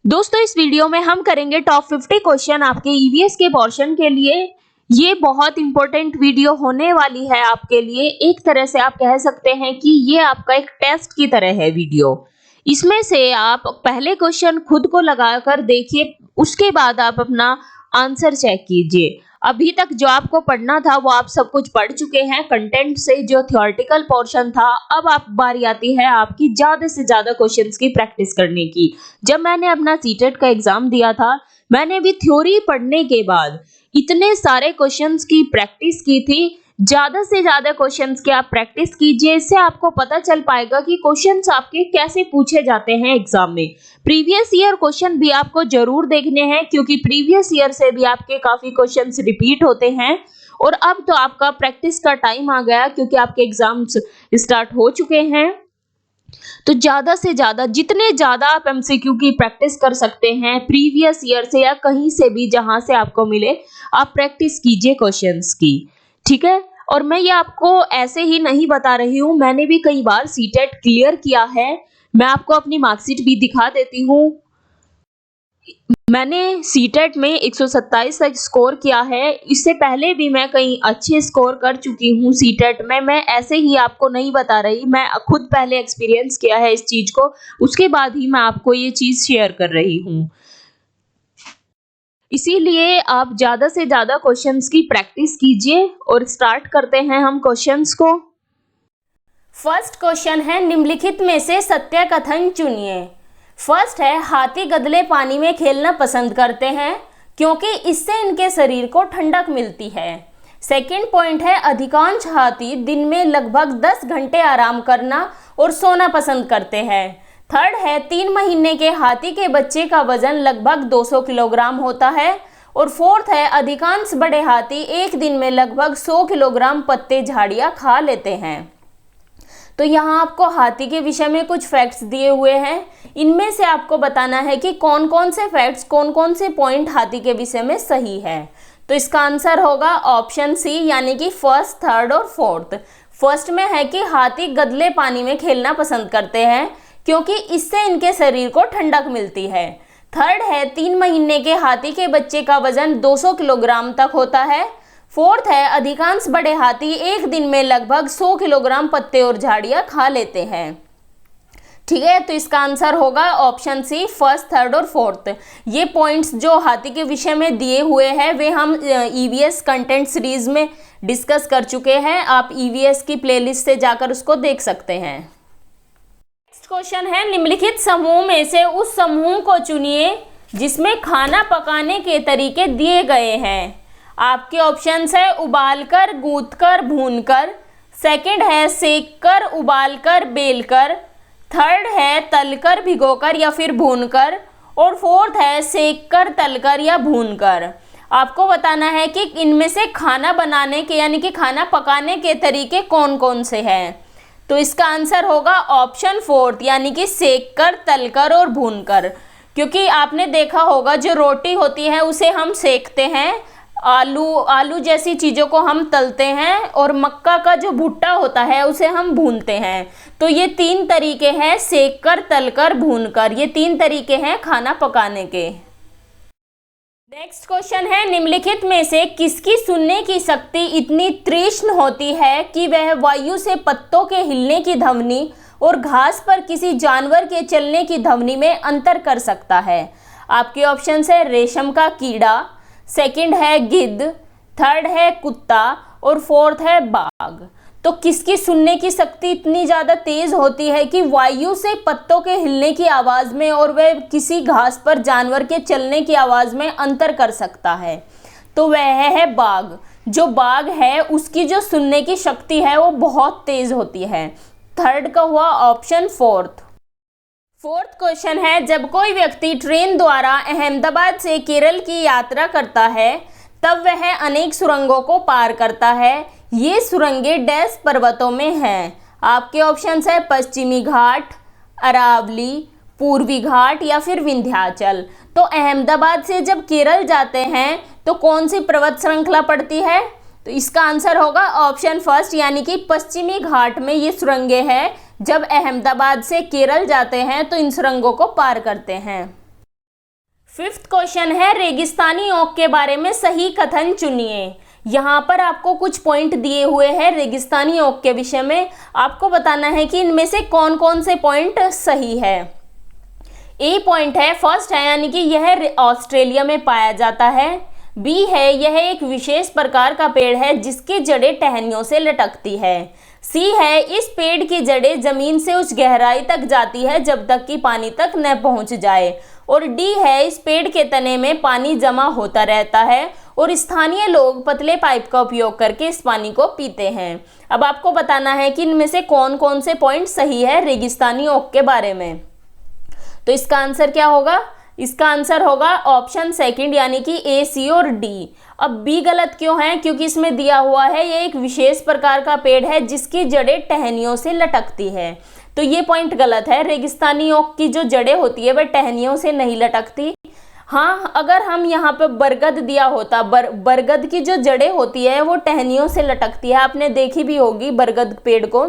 दोस्तों इस वीडियो में हम करेंगे टॉप 50 क्वेश्चन आपके ईवीएस के पोर्शन के लिए। ये बहुत इंपॉर्टेंट वीडियो होने वाली है आपके लिए। एक तरह से आप कह सकते हैं कि ये आपका एक टेस्ट की तरह है वीडियो। इसमें से आप पहले क्वेश्चन खुद को लगाकर देखिए, उसके बाद आप अपना आंसर चेक कीजिए। अभी तक जो आपको पढ़ना था वो आप सब कुछ पढ़ चुके हैं कंटेंट से, जो थियोरेटिकल पोर्शन था। अब आप बारी आती है आपकी ज्यादा से ज्यादा क्वेश्चंस की प्रैक्टिस करने की। जब मैंने अपना सीटेट का एग्जाम दिया था, मैंने भी थ्योरी पढ़ने के बाद इतने सारे क्वेश्चंस की प्रैक्टिस की थी। ज्यादा से ज्यादा क्वेश्चंस की आप प्रैक्टिस कीजिए, इससे आपको पता चल पाएगा कि क्वेश्चंस आपके कैसे पूछे जाते हैं एग्जाम में। प्रीवियस ईयर क्वेश्चन भी आपको जरूर देखने हैं, क्योंकि प्रीवियस ईयर से भी आपके काफी क्वेश्चंस रिपीट होते हैं। और अब तो आपका प्रैक्टिस का टाइम आ गया, क्योंकि आपके एग्जाम्स स्टार्ट हो चुके हैं। तो ज्यादा से ज्यादा जितने ज्यादा आप एमसीक्यू की प्रैक्टिस कर सकते हैं प्रीवियस ईयर से या कहीं से भी जहां से आपको मिले, आप प्रैक्टिस कीजिए क्वेश्चंस की, ठीक है। और मैं ये आपको ऐसे ही नहीं बता रही हूँ, मैंने भी कई बार सीटेट क्लियर किया है। मैं आपको अपनी मार्कशीट भी दिखा देती हूँ। मैंने सीटेट में 127 तक स्कोर किया है। इससे पहले भी मैं कई अच्छे स्कोर कर चुकी हूँ सीटेट में। मैं ऐसे ही आपको नहीं बता रही, मैं खुद पहले एक्सपीरियंस किया है इस चीज को, उसके बाद ही मैं आपको ये चीज शेयर कर रही हूँ। इसीलिए आप ज्यादा से ज्यादा क्वेश्चंस की प्रैक्टिस कीजिए। और स्टार्ट करते हैं हम क्वेश्चंस को। फर्स्ट क्वेश्चन है, निम्नलिखित में से सत्य कथन चुनिए। फर्स्ट है, हाथी गदले पानी में खेलना पसंद करते हैं क्योंकि इससे इनके शरीर को ठंडक मिलती है। सेकंड पॉइंट है, अधिकांश हाथी दिन में लगभग 10 घंटे आराम करना और सोना पसंद करते हैं। थर्ड है, 3 महीने के हाथी के बच्चे का वजन लगभग 200 किलोग्राम होता है। और फोर्थ है, अधिकांश बड़े हाथी एक दिन में लगभग 100 किलोग्राम पत्ते झाड़ियाँ खा लेते हैं। तो यहाँ आपको हाथी के विषय में कुछ फैक्ट्स दिए हुए हैं। इनमें से आपको बताना है कि कौन कौन से फैक्ट्स, कौन कौन से पॉइंट हाथी के विषय में सही है। तो इसका आंसर होगा ऑप्शन सी, यानी कि फर्स्ट, थर्ड और फोर्थ। फर्स्ट में है कि हाथी गदले पानी में खेलना पसंद करते हैं क्योंकि इससे इनके शरीर को ठंडक मिलती है। थर्ड है, 3 महीने के हाथी के बच्चे का वजन 200 किलोग्राम तक होता है। फोर्थ है, अधिकांश बड़े हाथी एक दिन में लगभग 100 किलोग्राम पत्ते और झाड़ियाँ खा लेते हैं। ठीक है, तो इसका आंसर होगा ऑप्शन सी, फर्स्ट, थर्ड और फोर्थ। ये पॉइंट्स जो हाथी के विषय में दिए हुए हैं वे हम ईवीएस कंटेंट सीरीज में डिस्कस कर चुके हैं। आप ईवीएस की प्लेलिस्ट से जाकर उसको देख सकते हैं। नेक्स्ट क्वेश्चन है, निम्नलिखित समूह में से उस समूह को चुनिए जिसमें खाना पकाने के तरीके दिए गए हैं। आपके ऑप्शंस है उबालकर, गूंथकर, भूनकर। सेकंड है सेककर, उबालकर, बेलकर। थर्ड है तलकर, भिगोकर या फिर भूनकर। और फोर्थ है सेककर, तलकर या भूनकर। आपको बताना है कि इनमें से खाना बनाने के यानी कि खाना पकाने के तरीके कौन कौन से हैं। तो इसका आंसर होगा ऑप्शन फोर्थ, यानी कि सेककर, तलकर और भूनकर। क्योंकि आपने देखा होगा जो रोटी होती है उसे हम सेकते हैं, आलू जैसी चीज़ों को हम तलते हैं, और मक्का का जो भुट्टा होता है उसे हम भूनते हैं। तो ये 3 तरीके हैं, सेककर, तलकर, भूनकर। ये 3 तरीके हैं खाना पकाने के। नेक्स्ट क्वेश्चन है, निम्नलिखित में से किसकी सुनने की शक्ति इतनी तीक्ष्ण होती है कि वह वायु से पत्तों के हिलने की ध्वनि और घास पर किसी जानवर के चलने की ध्वनि में अंतर कर सकता है। आपके ऑप्शंस है रेशम का कीड़ा, सेकंड है गिद्ध, थर्ड है कुत्ता और फोर्थ है बाघ। तो किसकी सुनने की शक्ति इतनी ज़्यादा तेज होती है कि वायु से पत्तों के हिलने की आवाज़ में और वह किसी घास पर जानवर के चलने की आवाज़ में अंतर कर सकता है। तो वह है बाघ। जो बाघ है उसकी जो सुनने की शक्ति है वो बहुत तेज होती है। थर्ड का हुआ ऑप्शन फोर्थ। फोर्थ क्वेश्चन है, जब कोई व्यक्ति ट्रेन द्वारा अहमदाबाद से केरल की यात्रा करता है तब वह अनेक सुरंगों को पार करता है। ये सुरंगें डैश पर्वतों में हैं। आपके ऑप्शंस है पश्चिमी घाट, अरावली, पूर्वी घाट या फिर विंध्याचल। तो अहमदाबाद से जब केरल जाते हैं तो कौन सी पर्वत श्रृंखला पड़ती है। तो इसका आंसर होगा ऑप्शन फर्स्ट, यानी कि पश्चिमी घाट में ये सुरंगें हैं। जब अहमदाबाद से केरल जाते हैं तो इन सुरंगों को पार करते हैं। फिफ्थ क्वेश्चन है रेगिस्तानी ओक के बारे में सही कथन चुनिए। यहाँ पर आपको कुछ पॉइंट दिए हुए हैं रेगिस्तानी ओक के विषय में, आपको बताना है कि इनमें से कौन कौन से पॉइंट सही है। ए पॉइंट है, फर्स्ट है यानी कि यह ऑस्ट्रेलिया में पाया जाता है। बी है, यह एक विशेष प्रकार का पेड़ है जिसकी जड़ें टहनियों से लटकती है। सी है, इस पेड़ की जड़ें जमीन से उस गहराई तक जाती है जब तक कि पानी तक न पहुंच जाए। और डी है, इस पेड़ के तने में पानी जमा होता रहता है और स्थानीय लोग पतले पाइप का उपयोग करके इस पानी को पीते हैं। अब आपको बताना है कि इनमें से कौन कौन से पॉइंट सही है रेगिस्तानी ओक के बारे में। तो इसका आंसर क्या होगा? इसका आंसर होगा ऑप्शन सेकंड यानी कि ए, सी और डी। अब बी गलत क्यों है? क्योंकि इसमें दिया हुआ है ये एक विशेष प्रकार का पेड़ है जिसकी जड़ें टहनियों से लटकती है, तो ये पॉइंट गलत है। रेगिस्तानी ओक की जो जड़ें होती है वह टहनियों से नहीं लटकती। हाँ, अगर हम यहाँ पे बरगद दिया होता, बरगद की जो जड़ें होती है वो टहनियों से लटकती है, आपने देखी भी होगी बरगद पेड़ को।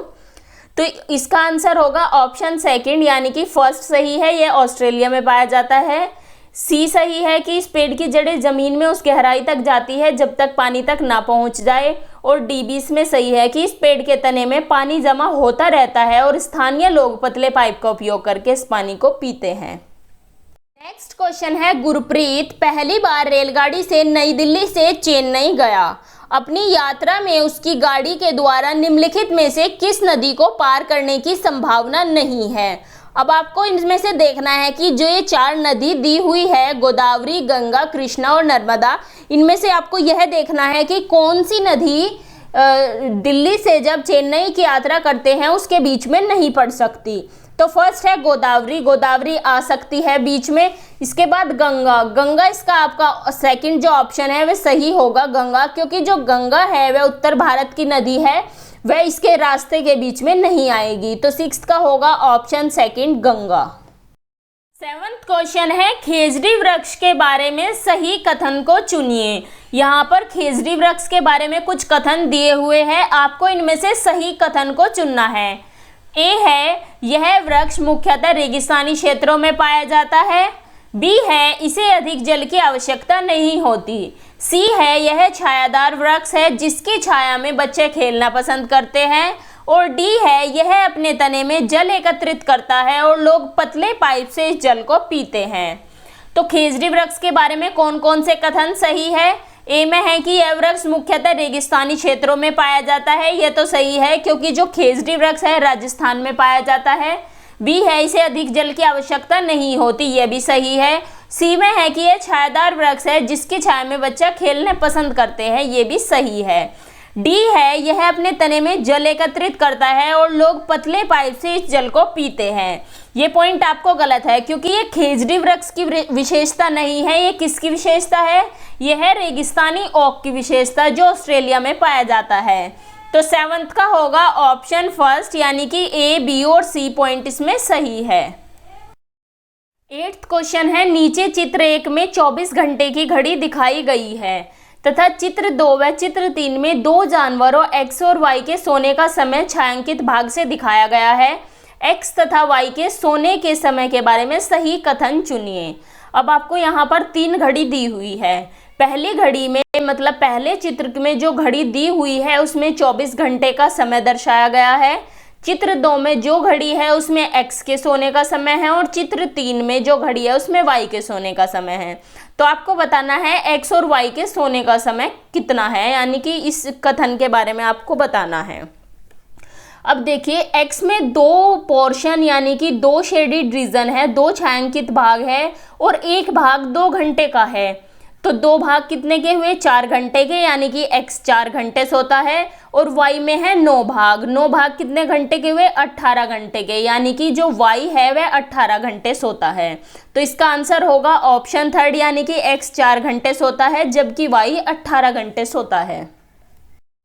तो इसका आंसर होगा ऑप्शन सेकंड यानी कि फर्स्ट सही है, ये ऑस्ट्रेलिया में पाया जाता है। सी सही है कि इस पेड़ की जड़ें जमीन में उस गहराई तक जाती है जब तक पानी तक ना पहुंच जाए। और डी भी इसमें सही है कि इस पेड़ के तने में पानी जमा होता रहता है और स्थानीय लोग पतले पाइप का उपयोग करके इस पानी को पीते हैं। नेक्स्ट क्वेश्चन है, गुरप्रीत पहली बार रेलगाड़ी से नई दिल्ली से चेन्नई गया। अपनी यात्रा में उसकी गाड़ी के द्वारा निम्नलिखित में से किस नदी को पार करने की संभावना नहीं है? अब आपको इनमें से देखना है कि जो ये चार नदी दी हुई है, गोदावरी, गंगा, कृष्णा और नर्मदा, इनमें से आपको यह देखना है कि कौन सी नदी दिल्ली से जब चेन्नई की यात्रा करते हैं उसके बीच में नहीं पड़ सकती। तो फर्स्ट है गोदावरी, गोदावरी आ सकती है बीच में। इसके बाद गंगा, गंगा इसका आपका सेकंड जो ऑप्शन है वह सही होगा गंगा, क्योंकि जो गंगा है वह उत्तर भारत की नदी है, वह इसके रास्ते के बीच में नहीं आएगी। तो सिक्स्थ का होगा option second Ganga. Seventh question है, खेजड़ी वृक्ष के बारे में सही कथन को चुनिए। यहाँ पर खेजड़ी वृक्ष के बारे में कुछ कथन दिए हुए हैं, आपको इनमें से सही कथन को चुनना है। ए है, यह वृक्ष मुख्यतः रेगिस्तानी क्षेत्रों में पाया जाता है। बी है, इसे अधिक जल की आवश्यकता नहीं होती। सी है, यह छायादार वृक्ष है जिसकी छाया में बच्चे खेलना पसंद करते हैं। और डी है, यह अपने तने में जल एकत्रित करता है और लोग पतले पाइप से इस जल को पीते हैं। तो खेजड़ी वृक्ष के बारे में कौन कौन से कथन सही है? ए में है कि यह वृक्ष मुख्यतः रेगिस्तानी क्षेत्रों में पाया जाता है, यह तो सही है क्योंकि जो खेजड़ी वृक्ष है राजस्थान में पाया जाता है। बी है, इसे अधिक जल की आवश्यकता नहीं होती, यह भी सही है। सी में है कि यह छायादार वृक्ष है जिसकी छाया में बच्चा खेलने पसंद करते हैं, यह भी सही है। डी है, यह अपने तने में जल एकत्रित करता है और लोग पतले पाइप से इस जल को पीते हैं। ये पॉइंट आपको गलत है क्योंकि ये खेजड़ी वृक्ष की विशेषता नहीं है, ये किसकी विशेषता है? यह है रेगिस्तानी ओक की विशेषता जो ऑस्ट्रेलिया में पाया जाता है। तो सेवंथ का होगा ऑप्शन फर्स्ट यानी कि ए, बी और सी पॉइंट इसमें सही है। एट्थ क्वेश्चन है, नीचे चित्र 1 में 24 घंटे की घड़ी दिखाई गई है तथा चित्र 2 व चित्र 3 में दो जानवरों एक्स और वाई के सोने का समय छायांकित भाग से दिखाया गया है। एक्स तथा वाई के सोने के समय के बारे में सही कथन चुनिए। अब आपको यहाँ पर 3 घड़ी दी हुई है। पहली घड़ी में मतलब पहले चित्र में जो घड़ी दी हुई है उसमें 24 घंटे का समय दर्शाया गया है। चित्र 2 में जो घड़ी है उसमें एक्स के सोने का समय है और चित्र 3 में जो घड़ी है उसमें वाई के सोने का समय है। तो आपको बताना है एक्स और वाई के सोने का समय कितना है, यानी कि इस कथन के बारे में आपको बताना है। अब देखिए एक्स में 2 पोर्शन यानी कि 2 शेडेड रीजन है, 2 छायांकित भाग है और एक भाग 2 घंटे का है। तो 2 भाग कितने के हुए? 4 घंटे के, यानी कि x 4 घंटे सोता है। और y में है 9 भाग, 9 भाग कितने घंटे के हुए? 18 घंटे के, यानी कि जो y है वह 18 घंटे सोता है। तो इसका आंसर होगा ऑप्शन थर्ड यानी कि x 4 घंटे सोता है जबकि y 18 घंटे सोता है।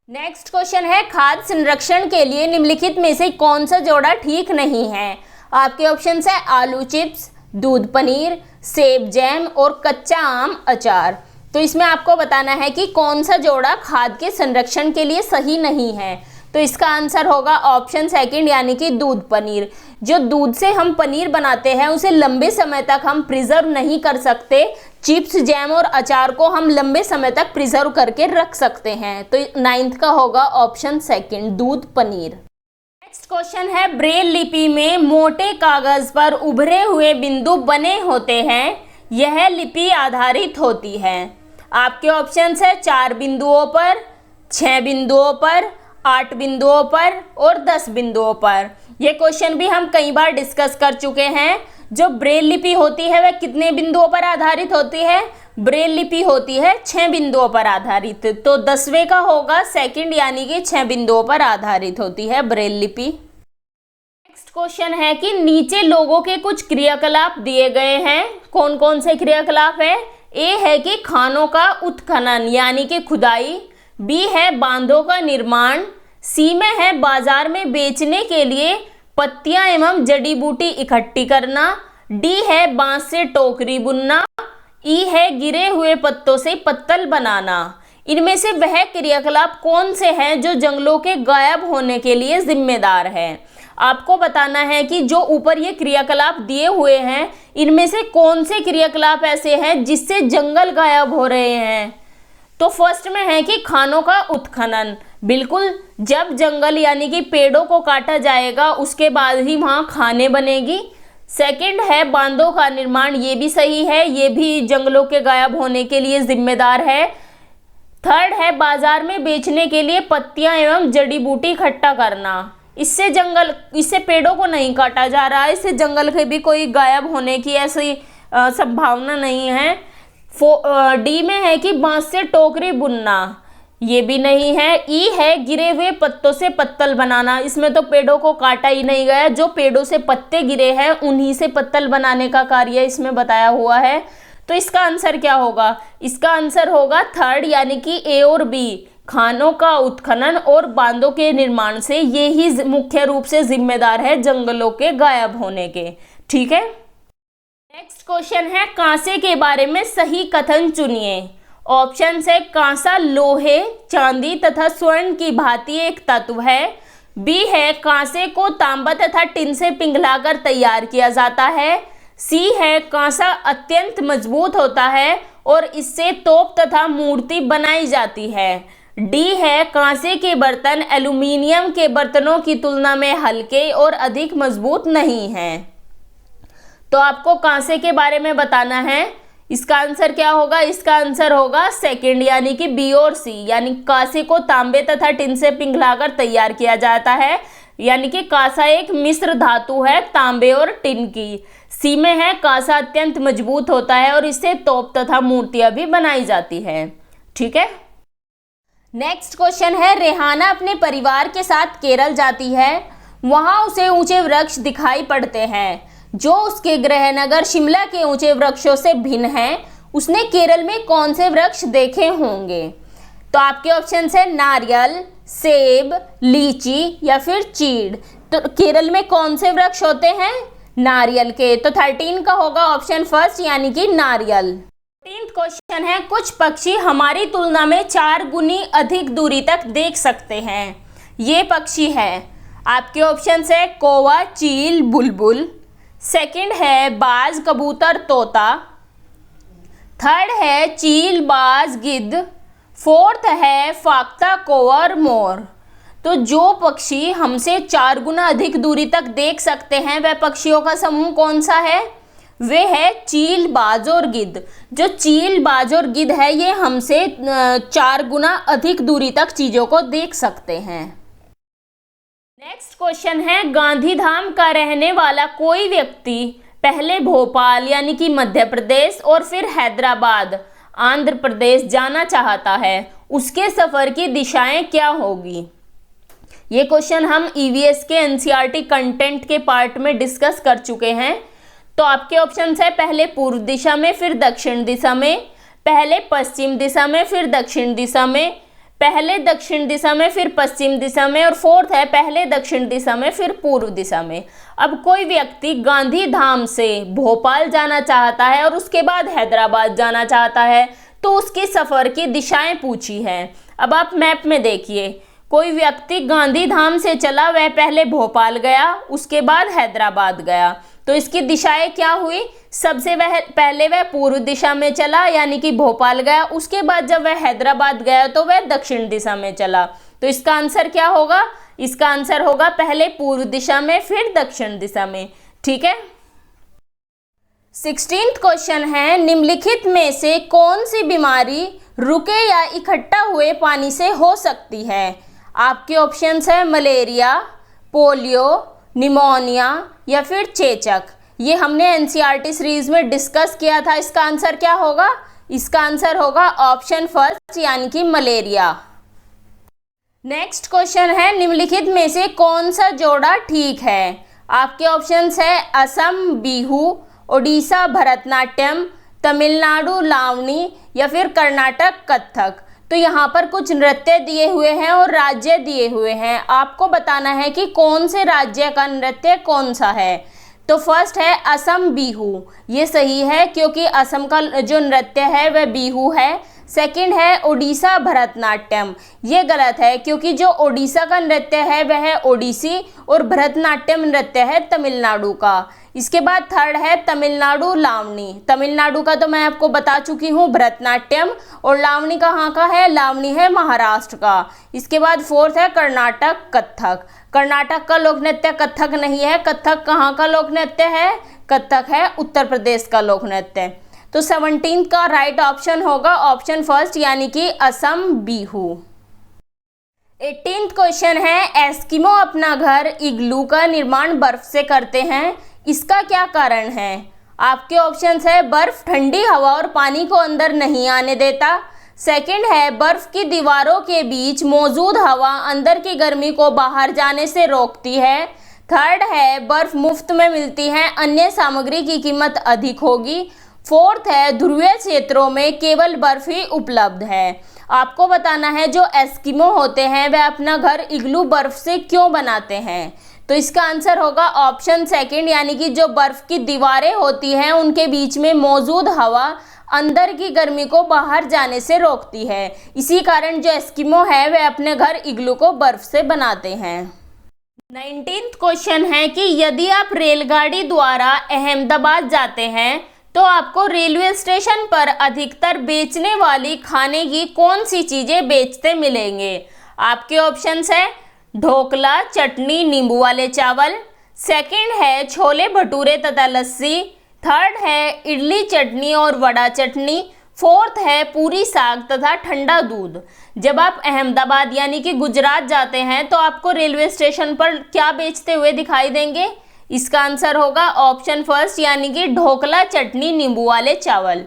नेक्स्ट क्वेश्चन है, खाद्य संरक्षण के लिए निम्नलिखित में से कौन सा जोड़ा ठीक नहीं है? आपके ऑप्शन है आलू चिप्स, दूध पनीर, सेब जैम और कच्चा आम अचार। तो इसमें आपको बताना है कि कौन सा जोड़ा खाद्य के संरक्षण के लिए सही नहीं है। तो इसका आंसर होगा ऑप्शन सेकंड यानी कि दूध पनीर। जो दूध से हम पनीर बनाते हैं उसे लंबे समय तक हम प्रिजर्व नहीं कर सकते। चिप्स, जैम और अचार को हम लंबे समय तक प्रिजर्व करके रख सकते हैं। तो 9th का होगा ऑप्शन सेकंड दूध पनीर। नेक्स्ट क्वेश्चन है, ब्रेल लिपि में मोटे कागज पर उभरे हुए बिंदु बने होते हैं, यह लिपि आधारित होती है। आपके ऑप्शंस है 4 बिंदुओं पर, 6 बिंदुओं पर, 8 बिंदुओं पर और 10 बिंदुओं पर। ये क्वेश्चन भी हम कई बार डिस्कस कर चुके हैं। जो ब्रेल लिपि होती है वह कितने बिंदुओं पर आधारित होती है? ब्रेल लिपि होती है 6 बिंदुओं पर आधारित। तो 10वें का होगा सेकंड यानी कि 6 बिंदुओं पर आधारित होती है ब्रेल लिपि। नेक्स्ट क्वेश्चन है कि नीचे लोगों के कुछ क्रियाकलाप दिए गए हैं, कौन कौन से क्रियाकलाप है? ए है कि खानों का उत्खनन यानी कि खुदाई, बी है बांधों का निर्माण, सी में है बाजार में बेचने के लिए पत्तियां एवं जड़ी बूटी इकट्ठी करना, डी है बांस से टोकरी बुनना, ई है गिरे हुए पत्तों से पत्तल बनाना। इनमें से वह क्रियाकलाप कौन से हैं जो जंगलों के गायब होने के लिए जिम्मेदार है? आपको बताना है कि जो ऊपर ये क्रियाकलाप दिए हुए हैं इनमें से कौन से क्रियाकलाप ऐसे हैं जिससे जंगल गायब हो रहे हैं। तो फर्स्ट में है कि खानों का उत्खनन, बिल्कुल जब जंगल यानी कि पेड़ों को काटा जाएगा उसके बाद ही वहाँ खाने बनेगी। सेकंड है बांधों का निर्माण, ये भी सही है, ये भी जंगलों के गायब होने के लिए जिम्मेदार है। थर्ड है बाजार में बेचने के लिए पत्तियां एवं जड़ी बूटी इकट्ठा करना, इससे पेड़ों को नहीं काटा जा रहा है, इससे जंगल के भी कोई गायब होने की ऐसी संभावना नहीं है। डी में है कि बांस से टोकरी बुनना, ये भी नहीं है। ई है गिरे हुए पत्तों से पत्तल बनाना, इसमें तो पेड़ों को काटा ही नहीं गया, जो पेड़ों से पत्ते गिरे हैं उन्हीं से पत्तल बनाने का कार्य इसमें बताया हुआ है। तो इसका आंसर क्या होगा? इसका आंसर होगा थर्ड यानी कि ए और बी, खानों का उत्खनन और बांधों के निर्माण से ये ही मुख्य रूप से जिम्मेदार है जंगलों के गायब होने के। ठीक है। नेक्स्ट क्वेश्चन है कांसे के बारे में सही कथन चुनिए। ऑप्शन है कांसा लोहे, चांदी तथा स्वर्ण की भांति एक तत्व है, बी है कांसे को तांबा तथा टिन से पिघलाकर तैयार किया जाता है, सी है कांसा अत्यंत मजबूत होता है और इससे तोप तथा मूर्ति बनाई जाती है, डी है कांसे के बर्तन एल्यूमिनियम के बर्तनों की तुलना में हल्के और अधिक मजबूत नहीं हैं। तो आपको कांसे के बारे में बताना है, इसका आंसर क्या होगा? इसका आंसर होगा सेकंड यानी कि बी और सी, यानी कांसे को तांबे तथा टिन से पिघलाकर तैयार किया जाता है, यानी कि कांसा एक मिश्र धातु है तांबे और टिन की। सी में है कांसा अत्यंत मजबूत होता है और इससे तोप तथा मूर्तियां भी बनाई जाती है। ठीक है। नेक्स्ट क्वेश्चन है रेहाना अपने परिवार के साथ केरल जाती है, वहां उसे ऊंचे वृक्ष दिखाई पड़ते हैं जो उसके गृहनगर शिमला के ऊंचे वृक्षों से भिन्न हैं। उसने केरल में कौन से वृक्ष देखे होंगे? तो आपके ऑप्शन है नारियल, सेब, लीची या फिर चीड़। तो केरल में कौन से वृक्ष होते हैं? नारियल के। तो 13 का होगा ऑप्शन फर्स्ट यानी कि नारियल। 13th क्वेश्चन है कुछ पक्षी हमारी तुलना में 4 गुनी अधिक दूरी तक देख सकते हैं, ये पक्षी है। आपके ऑप्शन है कौवा, चील, बुलबुल। सेकंड है बाज, कबूतर, तोता। थर्ड है चील, बाज, गिद्ध। फोर्थ है फाख्ता, कौवा और मोर। तो जो पक्षी हमसे 4 गुना अधिक दूरी तक देख सकते हैं वह पक्षियों का समूह कौन सा है? वे है चील, बाज और गिद्ध। जो चील, बाज और गिद्ध है ये हमसे 4 गुना अधिक दूरी तक चीजों को देख सकते हैं। नेक्स्ट क्वेश्चन है गांधीधाम का रहने वाला कोई व्यक्ति पहले भोपाल यानी कि मध्य प्रदेश और फिर हैदराबाद आंध्र प्रदेश जाना चाहता है, उसके सफर की दिशाएं क्या होगी? ये क्वेश्चन हम ईवीएस के एनसीईआरटी कंटेंट के पार्ट में डिस्कस कर चुके हैं। तो आपके ऑप्शन है पहले पूर्व दिशा में, फिर दक्षिण दिशा में, पहले पश्चिम दिशा में, फिर दक्षिण दिशा में, पहले दक्षिण दिशा में, फिर पश्चिम दिशा में, और फोर्थ है पहले दक्षिण दिशा में फिर पूर्व दिशा में। अब कोई व्यक्ति गांधीधाम से भोपाल जाना चाहता है और उसके बाद हैदराबाद जाना चाहता है, तो उसके सफ़र की दिशाएं पूछी हैं। अब आप मैप में देखिए, कोई व्यक्ति गांधी धाम से चला, वह पहले भोपाल गया, उसके बाद हैदराबाद गया। तो इसकी दिशाएं क्या हुई? सबसे पहले वह पूर्व दिशा में चला यानी कि भोपाल गया, उसके बाद जब वह हैदराबाद गया तो वह दक्षिण दिशा में चला। तो इसका आंसर क्या होगा? इसका आंसर होगा पहले पूर्व दिशा में फिर दक्षिण दिशा में। ठीक है। 16th क्वेश्चन है, निम्नलिखित में से कौन सी बीमारी रुके या इकट्ठा हुए पानी से हो सकती है? आपके ऑप्शंस है मलेरिया, पोलियो, निमोनिया या फिर चेचक। ये हमने एनसीईआरटी सीरीज में डिस्कस किया था। इसका आंसर क्या होगा? इसका आंसर होगा ऑप्शन फर्स्ट यानी कि मलेरिया। नेक्स्ट क्वेश्चन है, निम्नलिखित में से कौन सा जोड़ा ठीक है? आपके ऑप्शंस है असम बिहू, ओडिशा भरतनाट्यम, तमिलनाडु लावणी या फिर कर्नाटक कथक। तो यहाँ पर कुछ नृत्य दिए हुए हैं और राज्य दिए हुए हैं। आपको बताना है कि कौन से राज्य का नृत्य कौन सा है। तो फर्स्ट है असम बिहू, ये सही है क्योंकि असम का जो नृत्य है वह बिहू है। सेकंड है ओडिशा भरतनाट्यम, ये गलत है क्योंकि जो ओडिशा का नृत्य है वह है ओडिसी और भरतनाट्यम नृत्य है तमिलनाडु का। इसके बाद थर्ड है तमिलनाडु लावणी। तमिलनाडु का तो मैं आपको बता चुकी हूँ भरतनाट्यम, और लावणी कहाँ का है? लावणी है महाराष्ट्र का। इसके बाद फोर्थ है कर्नाटक कथक। कर्नाटक का लोक नृत्य कथक नहीं है। कथक कहाँ का लोक नृत्य है? कथक है उत्तर प्रदेश का लोक नृत्य। तो 17 का राइट ऑप्शन होगा ऑप्शन फर्स्ट यानी कि असम बिहू। 18th क्वेश्चन है, एस्किमो अपना घर इग्लू का निर्माण बर्फ से करते हैं, इसका क्या कारण है? आपके ऑप्शंस है बर्फ ठंडी हवा और पानी को अंदर नहीं आने देता। सेकंड है बर्फ की दीवारों के बीच मौजूद हवा अंदर की गर्मी को बाहर जाने से रोकती है। थर्ड है बर्फ मुफ्त में मिलती है, अन्य सामग्री की कीमत अधिक होगी। फोर्थ है ध्रुवीय क्षेत्रों में केवल बर्फ ही उपलब्ध है। आपको बताना है जो एस्किमो होते हैं वह अपना घर इग्लू बर्फ से क्यों बनाते हैं। तो इसका आंसर होगा ऑप्शन सेकंड यानी कि जो बर्फ की दीवारें होती हैं उनके बीच में मौजूद हवा अंदर की गर्मी को बाहर जाने से रोकती है। इसी कारण जो एस्किमो है वह अपने घर इग्लू को बर्फ से बनाते हैं। 19th क्वेश्चन है कि यदि आप रेलगाड़ी द्वारा अहमदाबाद जाते हैं तो आपको रेलवे स्टेशन पर अधिकतर बेचने वाली खाने की कौन सी चीजें बेचते मिलेंगे। आपके ऑप्शंस है ढोकला, चटनी, नींबू वाले चावल। सेकंड है छोले भटूरे तथा लस्सी। थर्ड है इडली चटनी और वड़ा चटनी। फोर्थ है पूरी साग तथा ठंडा दूध। जब आप अहमदाबाद यानी कि गुजरात जाते हैं तो आपको रेलवे स्टेशन पर क्या बेचते हुए दिखाई देंगे? इसका आंसर होगा ऑप्शन फर्स्ट यानी कि ढोकला, चटनी, नींबू वाले चावल।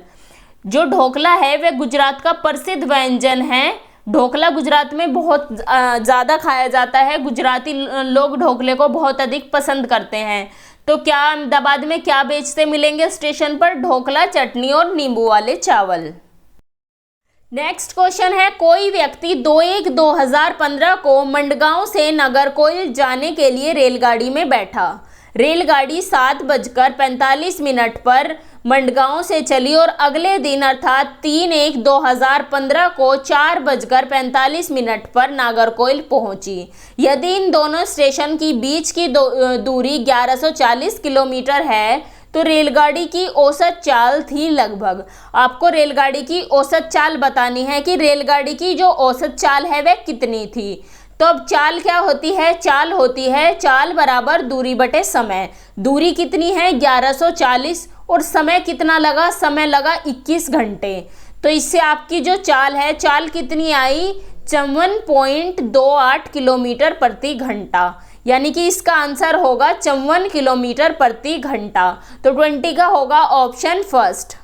जो ढोकला है वह गुजरात का प्रसिद्ध व्यंजन है। ढोकला गुजरात में बहुत ज़्यादा खाया जाता है। गुजराती लोग ढोकले को बहुत अधिक पसंद करते हैं। तो क्या अहमदाबाद में क्या बेचते मिलेंगे स्टेशन पर? ढोकला, चटनी और नींबू वाले चावल। नेक्स्ट क्वेश्चन है, कोई व्यक्ति 2/1/2015 को मंडगांव से नागरकोइल जाने के लिए रेलगाड़ी में बैठा। रेलगाड़ी 7:45 पर मंडगांव से चली और अगले दिन अर्थात 3/1/2015 को 4:45 पर नागरकोइल पहुंची। यदि इन दोनों स्टेशन की बीच की दूरी 1140 किलोमीटर है तो रेलगाड़ी की औसत चाल थी लगभग। आपको रेलगाड़ी की औसत चाल बतानी है कि रेलगाड़ी की जो औसत चाल है वह कितनी थी। तो अब चाल क्या होती है? चाल होती है चाल बराबर दूरी बटे समय। दूरी कितनी है? 1140 और समय कितना लगा? समय लगा 21 घंटे। तो इससे आपकी जो चाल है, चाल कितनी आई? 54.28 किलोमीटर प्रति घंटा, यानी कि इसका आंसर होगा 54 किलोमीटर प्रति घंटा। तो 20 का होगा ऑप्शन फर्स्ट।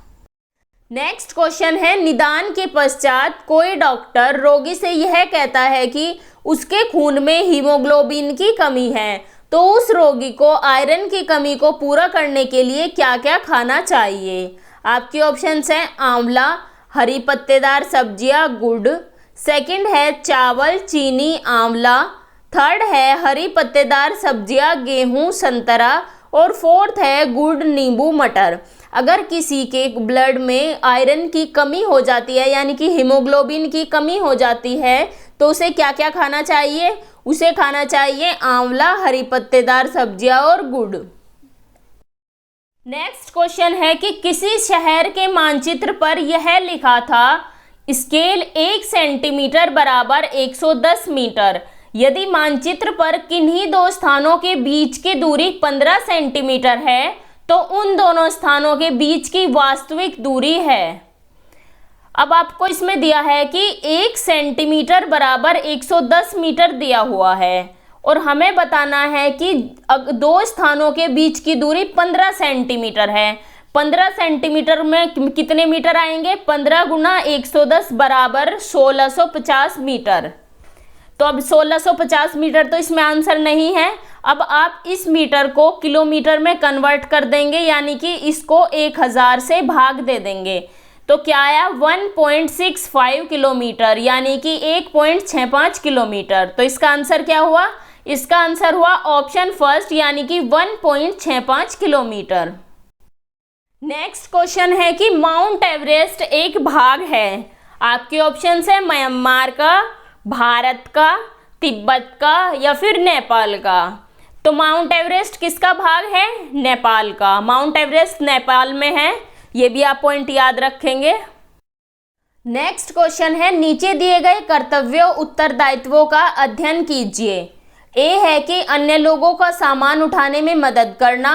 नेक्स्ट क्वेश्चन है, निदान के पश्चात कोई डॉक्टर रोगी से यह कहता है कि उसके खून में हीमोग्लोबिन की कमी है, तो उस रोगी को आयरन की कमी को पूरा करने के लिए क्या क्या खाना चाहिए। आपके ऑप्शंस हैं आंवला, हरी पत्तेदार सब्जियां, गुड़। सेकंड है चावल, चीनी, आंवला। थर्ड है हरी पत्तेदार सब्जियां, गेहूं, संतरा। और फोर्थ है गुड़, नींबू, मटर। अगर किसी के ब्लड में आयरन की कमी हो जाती है यानी कि हीमोग्लोबिन की कमी हो जाती है तो उसे क्या क्या खाना चाहिए? उसे खाना चाहिए आंवला, हरी पत्तेदार सब्जियां और गुड़। नेक्स्ट क्वेश्चन है कि किसी शहर के मानचित्र पर यह लिखा था स्केल 1 सेंटीमीटर बराबर 110 मीटर। यदि मानचित्र पर किन्हीं दो स्थानों के बीच की दूरी 15 सेंटीमीटर है तो उन दोनों स्थानों के बीच की वास्तविक दूरी है। अब आपको इसमें दिया है कि 1 सेंटीमीटर बराबर 110 मीटर दिया हुआ है और हमें बताना है कि दो स्थानों के बीच की दूरी 15 सेंटीमीटर है। 15 सेंटीमीटर में कितने मीटर आएंगे? 15 गुना 110 बराबर 1650 मीटर। तो अब 1650 मीटर तो इसमें आंसर नहीं है। अब आप इस मीटर को किलोमीटर में कन्वर्ट कर देंगे यानी कि इसको 1000 से भाग दे देंगे तो क्या आया? 1.65 किलोमीटर यानी कि 1.65 किलोमीटर। तो इसका आंसर क्या हुआ? इसका आंसर हुआ ऑप्शन फर्स्ट यानी कि 1.65 किलोमीटर। नेक्स्ट क्वेश्चन है कि माउंट एवरेस्ट एक भाग है। आपके ऑप्शन है म्यांमार का, भारत का, तिब्बत का या फिर नेपाल का। तो माउंट एवरेस्ट किसका भाग है? नेपाल का। माउंट एवरेस्ट नेपाल में है, ये भी आप पॉइंट याद रखेंगे। नेक्स्ट क्वेश्चन है नीचे दिए गए कर्तव्यों उत्तरदायित्वों का अध्ययन कीजिए। ए है कि अन्य लोगों का सामान उठाने में मदद करना,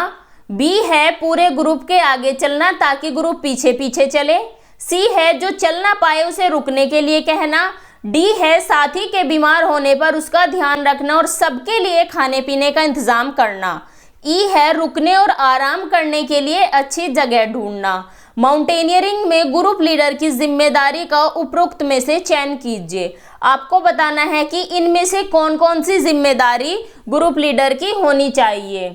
बी है पूरे ग्रुप के आगे चलना ताकि ग्रुप पीछे पीछे चले, सी है जो चल ना पाए उसे रुकने के लिए कहना, डी है साथी के बीमार होने पर उसका ध्यान रखना और सबके लिए खाने पीने का इंतजाम करना, ई है रुकने और आराम करने के लिए अच्छी जगह ढूंढना। माउंटेनियरिंग में ग्रुप लीडर की जिम्मेदारी का उपरोक्त में से चयन कीजिए। आपको बताना है कि इनमें से कौन कौन सी जिम्मेदारी ग्रुप लीडर की होनी चाहिए।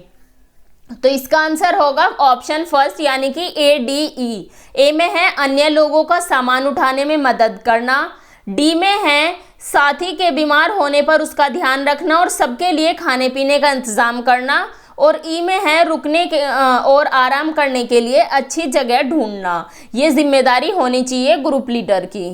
तो इसका आंसर होगा ऑप्शन फर्स्ट यानी कि ADE। ए में है अन्य लोगों का सामान उठाने में मदद करना, डी में है साथी के बीमार होने पर उसका ध्यान रखना और सबके लिए खाने पीने का इंतजाम करना, और ई में है रुकने के और आराम करने के लिए अच्छी जगह ढूंढना। ये जिम्मेदारी होनी चाहिए ग्रुप लीडर की।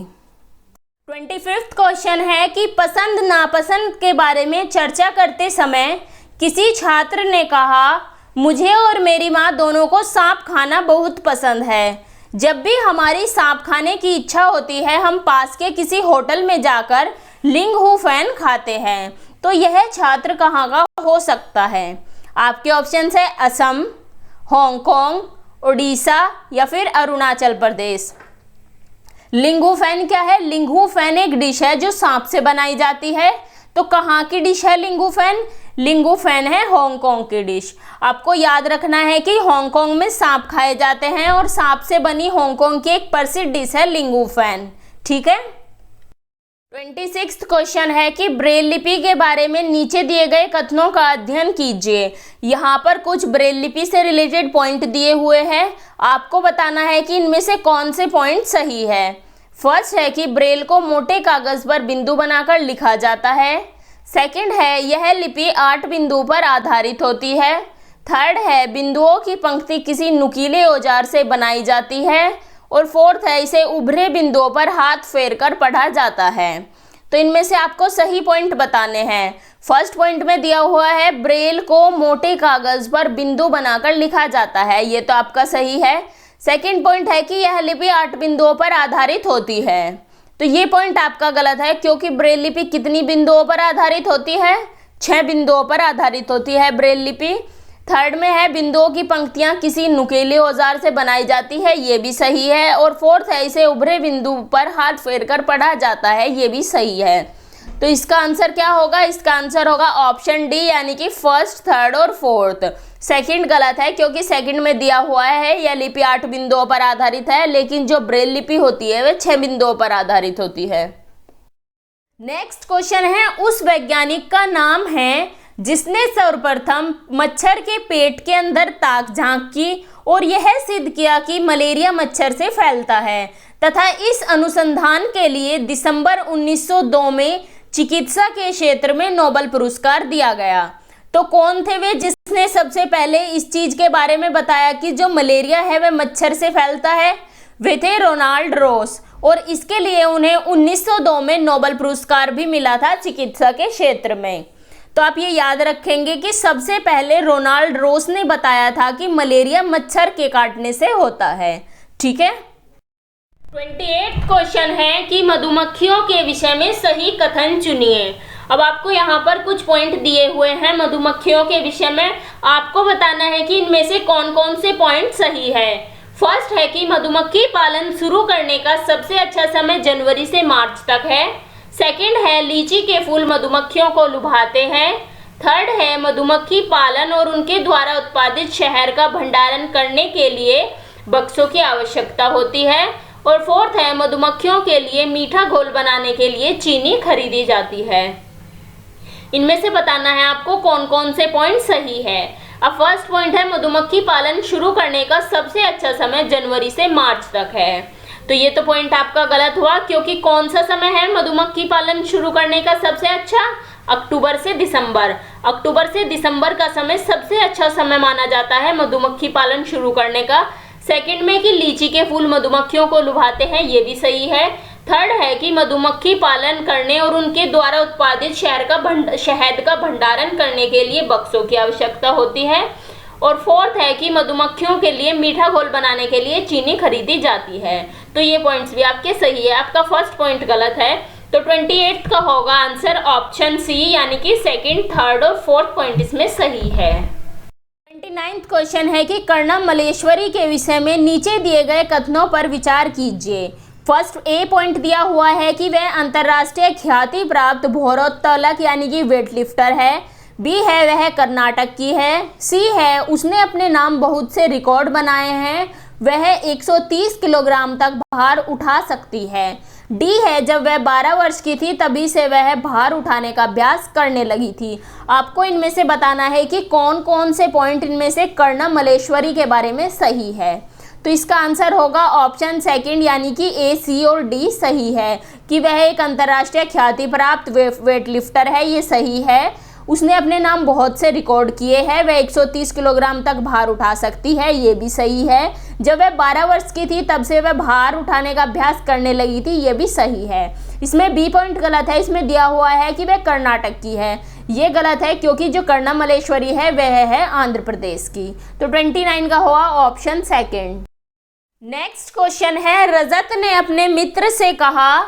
25वां क्वेश्चन है कि पसंद नापसंद के बारे में चर्चा करते समय किसी छात्र ने कहा मुझे और मेरी माँ दोनों को सांप खाना बहुत पसंद है। जब भी हमारी सांप खाने की इच्छा होती है हम पास के किसी होटल में जाकर लिंगहू फैन खाते हैं। तो यह छात्र कहाँ का हो सकता है? आपके ऑप्शन है असम, हांगकांग, उड़ीसा या फिर अरुणाचल प्रदेश। लिंगहू फैन क्या है? लिंगहू फैन एक डिश है जो सांप से बनाई जाती है। तो कहाँ की डिश है लिंगहू फैन? लिंगहू फैन है हांगकांग की डिश। आपको याद रखना है कि हांगकांग में सांप खाए जाते हैं और सांप से बनी हांगकांग की एक प्रसिद्ध डिश है लिंगहू फैन। ठीक है। 26वां क्वेश्चन है कि ब्रेल लिपि के बारे में नीचे दिए गए कथनों का अध्ययन कीजिए। यहाँ पर कुछ ब्रेल लिपि से रिलेटेड पॉइंट दिए हुए हैं, आपको बताना है कि इनमें से कौन से पॉइंट सही है। फर्स्ट है कि ब्रेल को मोटे कागज पर बिंदु बनाकर लिखा जाता है। सेकंड है यह लिपि 8 बिंदुओं पर आधारित होती है। थर्ड है बिंदुओं की पंक्ति किसी नुकीले औजार से बनाई जाती है। और फोर्थ है इसे उभरे बिंदुओं पर हाथ फेर कर पढ़ा जाता है। तो इनमें से आपको सही पॉइंट बताने हैं। फर्स्ट पॉइंट में दिया हुआ है ब्रेल को मोटे कागज पर बिंदु बनाकर लिखा जाता है, ये तो आपका सही है। सेकंड पॉइंट है कि यह लिपि 8 बिंदुओं पर आधारित होती है, तो ये पॉइंट आपका गलत है क्योंकि ब्रेल लिपि कितनी बिंदुओं पर आधारित होती है? 6 बिंदुओं पर आधारित होती है ब्रेल लिपि। थर्ड में है बिंदुओं की पंक्तियां किसी नुकीले औजार से बनाई जाती है, ये भी सही है। और फोर्थ है इसे उभरे बिंदु पर हाथ फेर कर पढ़ा जाता है, ये भी सही है। तो इसका आंसर क्या होगा? इसका आंसर होगा ऑप्शन डी यानी कि फर्स्ट, थर्ड और फोर्थ। सेकंड गलत है क्योंकि सेकंड में दिया हुआ है यह लिपि 8 बिंदुओं पर आधारित है, लेकिन जो ब्रेल लिपि होती है वह 6 बिंदुओं पर आधारित होती है। नेक्स्ट क्वेश्चन है उस वैज्ञानिक का नाम है जिसने सर्वप्रथम मच्छर के पेट के अंदर ताक झांक की और यह सिद्ध किया कि मलेरिया मच्छर से फैलता है तथा इस अनुसंधान के लिए दिसंबर 1902 में चिकित्सा के क्षेत्र में नोबेल पुरस्कार दिया गया। तो तो कौन थे वे जिसने सबसे पहले इस चीज के बारे में बताया कि जो मलेरिया है वह मच्छर से फैलता है? वे थे रोनाल्ड रॉस, और इसके लिए उन्हें 1902 में नोबेल पुरस्कार भी मिला था चिकित्सा के क्षेत्र में। तो आप ये याद रखेंगे कि सबसे पहले रोनाल्ड रॉस ने बताया था कि मलेरिया मच्छर के काटने से होता है। ठीक है। 28 क्वेश्चन है कि मधुमक्खियों के विषय में सही कथन चुनिए। अब आपको यहाँ पर कुछ पॉइंट दिए हुए हैं मधुमक्खियों के विषय में, आपको बताना है कि इनमें से कौन कौन से पॉइंट सही है। फर्स्ट है कि मधुमक्खी पालन शुरू करने का सबसे अच्छा समय जनवरी से मार्च तक है। सेकंड है लीची के फूल मधुमक्खियों को लुभाते हैं। थर्ड है मधुमक्खी पालन और उनके द्वारा उत्पादित शहद का भंडारण करने के लिए बक्सों की आवश्यकता होती है। और फोर्थ है मधुमक्खियों के लिए मीठा घोल बनाने के लिए चीनी खरीदी जाती है। इनमें से बताना है आपको कौन कौन से पॉइंट सही है। अब फर्स्ट पॉइंट है मधुमक्खी पालन शुरू करने का सबसे अच्छा समय जनवरी से मार्च तक है। तो ये तो पॉइंट आपका गलत हुआ, क्योंकि कौन सा समय है मधुमक्खी पालन शुरू करने का सबसे अच्छा? अक्टूबर से दिसंबर। अक्टूबर से दिसंबर का समय सबसे अच्छा समय माना जाता है मधुमक्खी पालन शुरू करने का। सेकंड में कि लीची के फूल मधुमक्खियों को लुभाते हैं, ये भी सही है। थर्ड है कि मधुमक्खी पालन करने और उनके द्वारा उत्पादित शहद का भंडारण करने के लिए बक्सों की आवश्यकता होती है। और फोर्थ है कि मधुमक्खियों के लिए मीठा घोल बनाने के लिए चीनी खरीदी जाती है। तो ये पॉइंट्स भी आपके सही है, आपका फर्स्ट पॉइंट गलत है। तो 28 का होगा आंसर ऑप्शन सी, यानी कि सेकंड, थर्ड और फोर्थ पॉइंट इसमें सही है। 29th क्वेश्चन है कि कर्णम मलेश्वरी के विषय में नीचे दिए गए कथनों पर विचार कीजिए। फर्स्ट ए पॉइंट दिया हुआ है कि वह अंतर्राष्ट्रीय ख्याति प्राप्त भारोत्तोलक यानी कि वेटलिफ्टर है। बी है वह कर्नाटक की है। सी है उसने अपने नाम बहुत से रिकॉर्ड बनाए हैं, वह 130 किलोग्राम तक भार उठा सकती है। डी है जब वह 12 वर्ष की थी तभी से वह भार उठाने का अभ्यास करने लगी थी। आपको इनमें से बताना है कि कौन कौन से पॉइंट इनमें से कर्णम मलेश्वरी के बारे में सही है। तो इसका आंसर होगा ऑप्शन सेकंड, यानी कि ए, सी और डी सही है कि वह एक अंतर्राष्ट्रीय ख्याति प्राप्त वेटलिफ्टर है, ये सही है। उसने अपने नाम बहुत से रिकॉर्ड किए हैं, वह 130 किलोग्राम तक भार उठा सकती है, ये भी सही है। जब वह 12 वर्ष की थी तब से वह भार उठाने का अभ्यास करने लगी थी, ये भी सही है। इसमें बी पॉइंट गलत है, इसमें दिया हुआ है कि वह कर्नाटक की है, ये गलत है क्योंकि जो कर्णम मलेश्वरी है वह है आंध्र प्रदेश की। तो 29 का हुआ ऑप्शन सेकंड। नेक्स्ट क्वेश्चन है, रजत ने अपने मित्र से कहा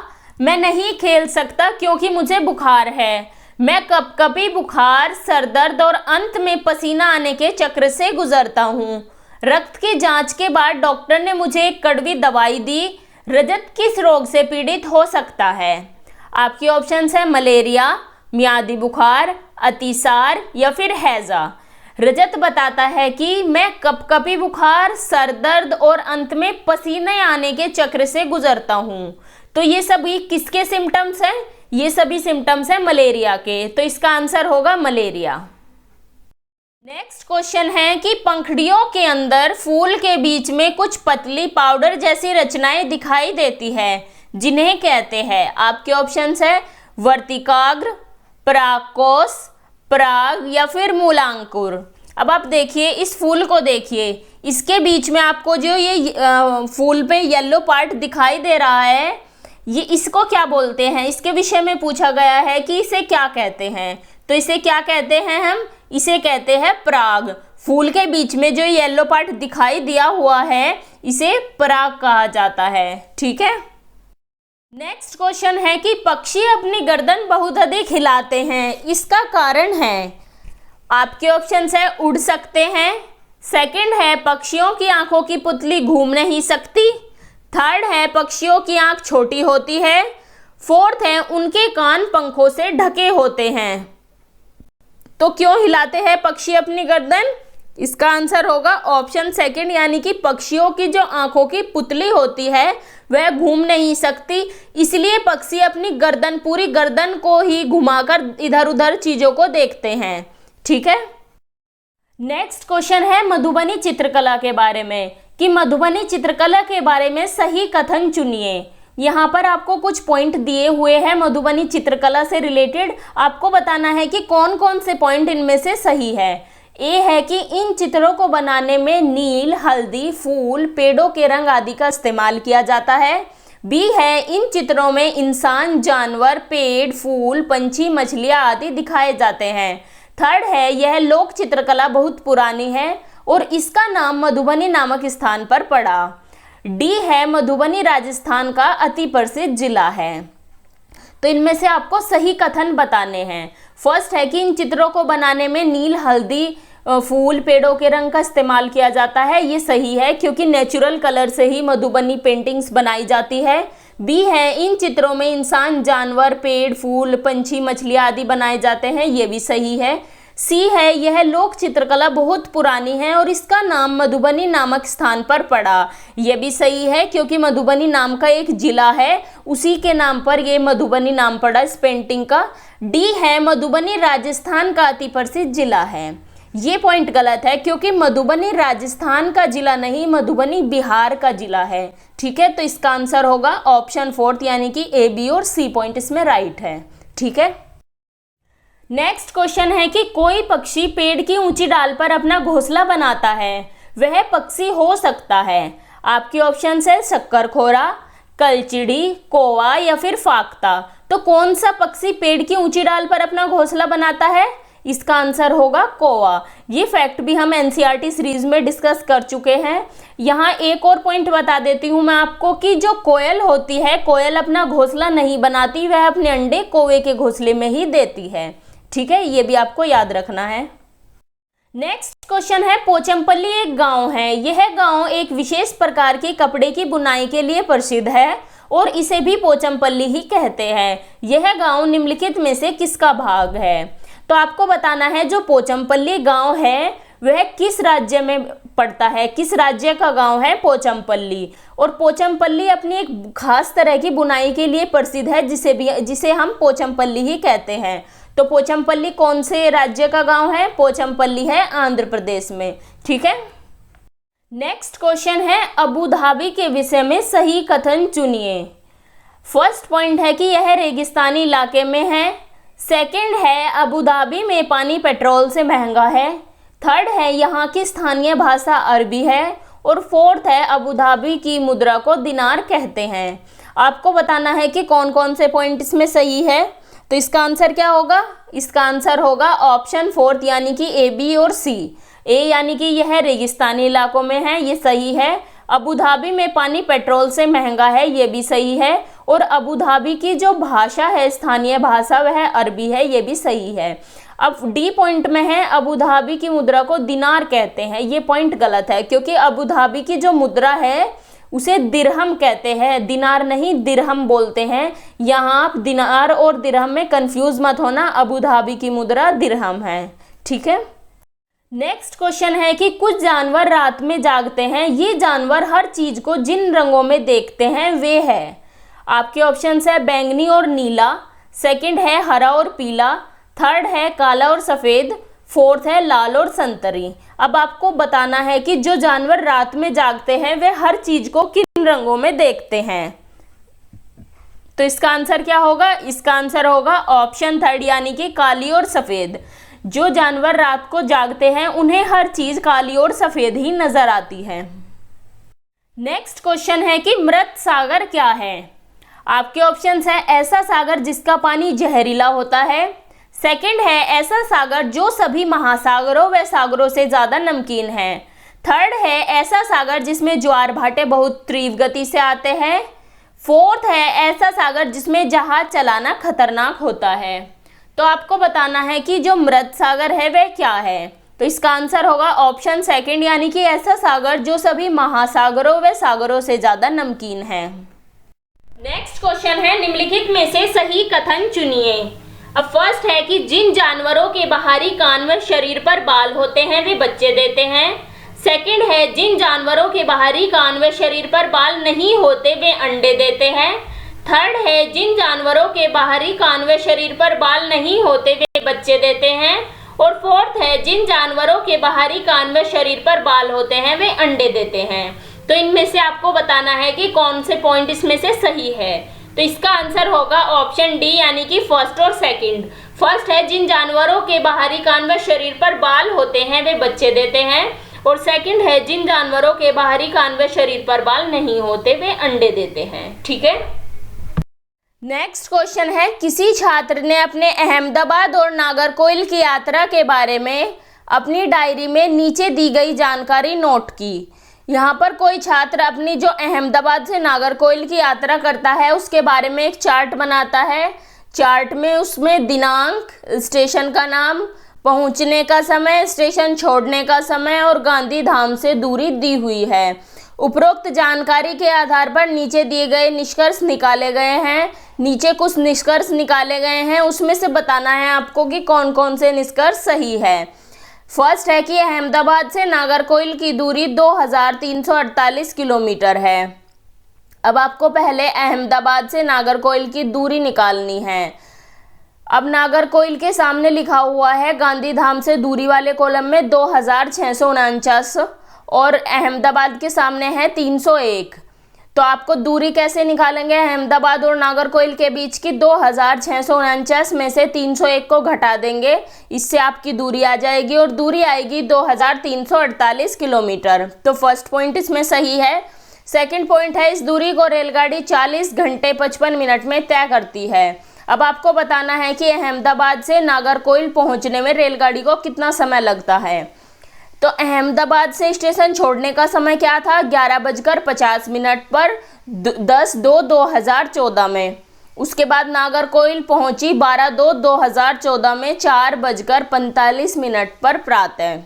मैं नहीं खेल सकता क्योंकि मुझे बुखार है। मैं कभी बुखार, सरदर्द और अंत में पसीना आने के चक्र से गुजरता हूँ। रक्त की जांच के बाद डॉक्टर ने मुझे एक कड़वी दवाई दी। रजत किस रोग से पीड़ित हो सकता है? आपकी ऑप्शंस है मलेरिया, मियादी बुखार, अतिसार या फिर हैजा। रजत बताता है कि मैं कभी बुखार, सरदर्द और अंत में पसीने आने के चक्र से गुजरता हूँ। तो ये सभी किसके सिम्टम्स हैं? ये सभी सिम्टम्स हैं मलेरिया के, तो इसका आंसर होगा मलेरिया। नेक्स्ट क्वेश्चन है कि पंखुड़ियों के अंदर फूल के बीच में कुछ पतली पाउडर जैसी रचनाएं दिखाई देती है, जिन्हें कहते हैं। आपके ऑप्शंस है वर्तिकाग्र, परागकोश, पराग या फिर मूलांकुर। अब आप देखिए इस फूल को देखिए, इसके बीच में आपको जो ये फूल पे येलो पार्ट दिखाई दे रहा है, ये इसको क्या बोलते हैं? इसके विषय में पूछा गया है कि इसे क्या कहते हैं। तो इसे क्या कहते हैं हम? इसे कहते हैं पराग। फूल के बीच में जो येलो पार्ट दिखाई दिया हुआ है इसे पराग कहा जाता है। ठीक है। नेक्स्ट क्वेश्चन है कि पक्षी अपनी गर्दन बहुत अधिक हिलाते हैं, इसका कारण है। आपके ऑप्शंस है उड़ सकते हैं, सेकंड है पक्षियों की आंखों की पुतली घूम नहीं सकती, थर्ड है पक्षियों की आंख छोटी होती है, फोर्थ है उनके कान पंखों से ढके होते हैं। तो क्यों हिलाते हैं पक्षी अपनी गर्दन? इसका आंसर होगा ऑप्शन सेकंड, यानी कि पक्षियों की जो आंखों की पुतली होती है वह घूम नहीं सकती, इसलिए पक्षी अपनी गर्दन, पूरी गर्दन को ही घुमाकर इधर उधर चीजों को देखते हैं। ठीक है। नेक्स्ट क्वेश्चन है मधुबनी चित्रकला के बारे में कि मधुबनी चित्रकला के बारे में सही कथन चुनिए। यहाँ पर आपको कुछ पॉइंट दिए हुए हैं मधुबनी चित्रकला से रिलेटेड। आपको बताना है कि कौन कौन से पॉइंट इनमें से सही है। ए है कि इन चित्रों को बनाने में नील, हल्दी, फूल, पेड़ों के रंग आदि का इस्तेमाल किया जाता है। बी है इन चित्रों में इंसान, जानवर, पेड़, फूल, पंछी, मछलियाँ आदि दिखाए जाते हैं। थर्ड है यह लोक चित्रकला बहुत पुरानी है और इसका नाम मधुबनी नामक स्थान पर पड़ा। डी है मधुबनी राजस्थान का अति प्रसिद्ध जिला है। तो इनमें से आपको सही कथन बताने हैं। फर्स्ट है कि इन चित्रों को बनाने में नील, हल्दी, फूल, पेड़ों के रंग का इस्तेमाल किया जाता है। ये सही है क्योंकि नेचुरल कलर से ही मधुबनी पेंटिंग्स बनाई जाती है। बी है इन चित्रों में इंसान, जानवर, पेड़, फूल, पंछी, मछलियाँ आदि बनाए जाते हैं। ये भी सही है। सी है यह लोक चित्रकला बहुत पुरानी है और इसका नाम मधुबनी नामक स्थान पर पड़ा। यह भी सही है क्योंकि मधुबनी नाम का एक जिला है, उसी के नाम पर यह मधुबनी नाम पड़ा इस पेंटिंग का। डी है मधुबनी राजस्थान का अति प्रसिद्ध जिला है। ये पॉइंट गलत है क्योंकि मधुबनी राजस्थान का जिला नहीं, मधुबनी बिहार का जिला है। ठीक है, तो इसका आंसर होगा ऑप्शन 4 यानी कि ए, बी और सी पॉइंट इसमें राइट है। ठीक है, नेक्स्ट क्वेश्चन है कि कोई पक्षी पेड़ की ऊंची डाल पर अपना घोंसला बनाता है, वह पक्षी हो सकता है। आपके ऑप्शन है शक्करखोरा, कलचिड़ी, कौवा या फिर फाख्ता। तो कौन सा पक्षी पेड़ की ऊंची डाल पर अपना घोंसला बनाता है? इसका आंसर होगा कौवा। ये फैक्ट भी हम एनसीईआरटी सीरीज में डिस्कस कर चुके हैं। यहाँ एक और पॉइंट बता देती हूँ मैं आपको कि जो कोयल होती है, कोयल अपना घोंसला नहीं बनाती, वह अपने अंडे कौवे के घोंसले में ही देती है। ठीक है, ये भी आपको याद रखना है। नेक्स्ट क्वेश्चन है पोचमपल्ली एक गांव है। यह गांव एक विशेष प्रकार के कपड़े की बुनाई के लिए प्रसिद्ध है और इसे भी पोचमपल्ली ही कहते हैं। यह गांव निम्नलिखित में से किसका भाग है? तो आपको बताना है जो पोचमपल्ली गांव है वह किस राज्य में पड़ता है, किस राज्य का गांव है पोचमपल्ली। और पोचमपल्ली अपनी एक खास तरह की बुनाई के लिए प्रसिद्ध है, जिसे हम पोचमपल्ली ही कहते हैं। तो पोचमपल्ली कौन से राज्य का गांव है? पोचमपल्ली है आंध्र प्रदेश में। ठीक है, नेक्स्ट क्वेश्चन है अबू धाबी के विषय में सही कथन चुनिए। फर्स्ट पॉइंट है कि यह रेगिस्तानी इलाके में है। सेकंड है अबू धाबी में पानी पेट्रोल से महंगा है। थर्ड है यहाँ की स्थानीय भाषा अरबी है। और फोर्थ है अबू धाबी की मुद्रा को दिनार कहते हैं। आपको बताना है कि कौन कौन से पॉइंट इसमें सही है। तो इसका आंसर क्या होगा? इसका आंसर होगा ऑप्शन 4 यानी कि ए, बी और सी। ए यानी कि यह रेगिस्तानी इलाकों में है, ये सही है। अबू धाबी में पानी पेट्रोल से महंगा है, ये भी सही है। और अबू धाबी की जो भाषा है, स्थानीय भाषा, वह अरबी है, ये भी सही है। अब डी पॉइंट में है अबू धाबी की मुद्रा को दिनार कहते हैं। ये पॉइंट गलत है क्योंकि अबू धाबी की जो मुद्रा है उसे दिरहम कहते हैं, दिनार नहीं दिरहम बोलते हैं। यहाँ आप दिनार और दिरहम में कंफ्यूज मत होना, अबू धाबी की मुद्रा दिरहम है। ठीक है, नेक्स्ट क्वेश्चन है कि कुछ जानवर रात में जागते हैं। ये जानवर हर चीज को जिन रंगों में देखते हैं वे है। आपके ऑप्शन है बैंगनी और नीला, सेकंड है हरा और पीला, थर्ड है काला और सफेद, फोर्थ है लाल और संतरी। अब आपको बताना है कि जो जानवर रात में जागते हैं वे हर चीज को किन रंगों में देखते हैं। तो इसका आंसर क्या होगा? इसका आंसर होगा ऑप्शन 3 यानी कि काली और सफेद। जो जानवर रात को जागते हैं उन्हें हर चीज काली और सफेद ही नजर आती है। नेक्स्ट क्वेश्चन है कि मृत सागर क्या है? आपके ऑप्शंस है ऐसा सागर जिसका पानी जहरीला होता है, सेकंड है ऐसा सागर जो सभी महासागरों व सागरों से ज्यादा नमकीन है, थर्ड है ऐसा सागर जिसमें ज्वार भाटे बहुत तीव्र गति से आते हैं, फोर्थ है ऐसा सागर जिसमें जहाज चलाना खतरनाक होता है। तो आपको बताना है कि जो मृत सागर है वह क्या है। तो इसका आंसर होगा ऑप्शन 2 यानी कि ऐसा सागर जो सभी महासागरों व सागरों से ज्यादा नमकीन है। नेक्स्ट क्वेश्चन है निम्नलिखित में से सही कथन चुनिए। अब फर्स्ट है कि जिन जानवरों के बाहरी कान व शरीर पर बाल होते हैं वे बच्चे देते हैं, सेकंड है जिन जानवरों के बाहरी कान व शरीर पर बाल नहीं होते वे अंडे देते हैं, थर्ड है जिन जानवरों के बाहरी कान व शरीर पर बाल नहीं होते वे बच्चे देते हैं, और फोर्थ है जिन जानवरों के बाहरी कान व शरीर पर बाल होते हैं वे अंडे देते हैं। तो इनमें से आपको बताना है कि कौन से पॉइंट इसमें से सही है। तो इसका आंसर होगा ऑप्शन डी यानी कि फर्स्ट और सेकंड। फर्स्ट है जिन जानवरों के बाहरी कान व शरीर पर बाल होते हैं वे बच्चे देते हैं, और सेकंड है जिन जानवरों के बाहरी कान व शरीर पर बाल नहीं होते वे अंडे देते हैं। ठीक है। नेक्स्ट क्वेश्चन है, किसी छात्र ने अपने अहमदाबाद और नागरकोइल की यात्रा के बारे में अपनी डायरी में नीचे दी गई जानकारी नोट की। यहाँ पर कोई छात्र अपनी जो अहमदाबाद से नागरकोइल की यात्रा करता है उसके बारे में एक चार्ट बनाता है। चार्ट में उसमें दिनांक, स्टेशन का नाम, पहुँचने का समय, स्टेशन छोड़ने का समय और गांधी धाम से दूरी दी हुई है। उपरोक्त जानकारी के आधार पर नीचे दिए गए निष्कर्ष निकाले गए हैं। नीचे कुछ निष्कर्ष निकाले गए हैं, उसमें से बताना है आपको कि कौन कौन से निष्कर्ष सही है। फर्स्ट है कि अहमदाबाद से नागरकोइल की दूरी 2348 किलोमीटर है। अब आपको पहले अहमदाबाद से नागरकोइल की दूरी निकालनी है। अब नागरकोइल के सामने लिखा हुआ है गांधी धाम से दूरी वाले कॉलम में 2649 और अहमदाबाद के सामने है 301। तो आपको दूरी कैसे निकालेंगे? अहमदाबाद और नागरकोइल के बीच की 2649 में से 301 को घटा देंगे, इससे आपकी दूरी आ जाएगी और दूरी आएगी 2348 किलोमीटर। तो फर्स्ट पॉइंट इसमें सही है। सेकंड पॉइंट है, इस दूरी को रेलगाड़ी 40 घंटे 55 मिनट में तय करती है। अब आपको बताना है कि अहमदाबाद से नागरकोइल पहुंचने में रेलगाड़ी को कितना समय लगता है। तो अहमदाबाद से स्टेशन छोड़ने का समय क्या था? 11:50 पर 10/2/2014 में। उसके बाद नागरकोइल पहुंची 12/2/2014 में 4:45 पर प्रातः।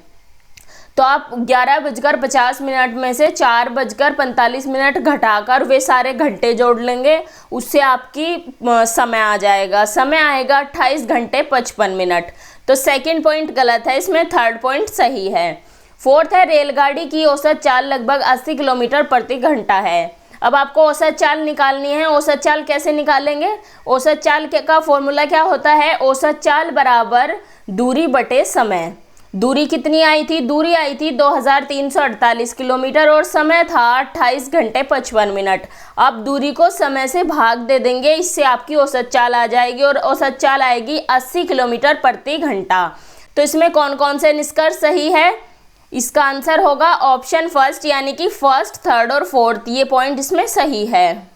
तो आप 11:50 में से 4:45 घटाकर वे सारे घंटे जोड़ लेंगे, उससे आपकी समय आ जाएगा। समय आएगा 28 घंटे 55 मिनट। तो सेकंड पॉइंट गलत है, इसमें थर्ड पॉइंट सही है। फोर्थ है, रेलगाड़ी की औसत चाल लगभग 80 किलोमीटर प्रति घंटा है। अब आपको औसत चाल निकालनी है। औसत चाल कैसे निकालेंगे? औसत चाल का फॉर्मूला क्या होता है? औसत चाल बराबर दूरी बटे समय। दूरी कितनी आई थी? दूरी आई थी 2348 किलोमीटर और समय था 28 घंटे 55 मिनट। अब दूरी को समय से भाग दे देंगे, इससे आपकी औसत चाल आ जाएगी और औसत चाल आएगी 80 किलोमीटर प्रति घंटा। तो इसमें कौन कौन से निष्कर्ष सही है? इसका आंसर होगा ऑप्शन फर्स्ट यानी कि फर्स्ट, थर्ड और फोर्थ, ये पॉइंट इसमें सही है।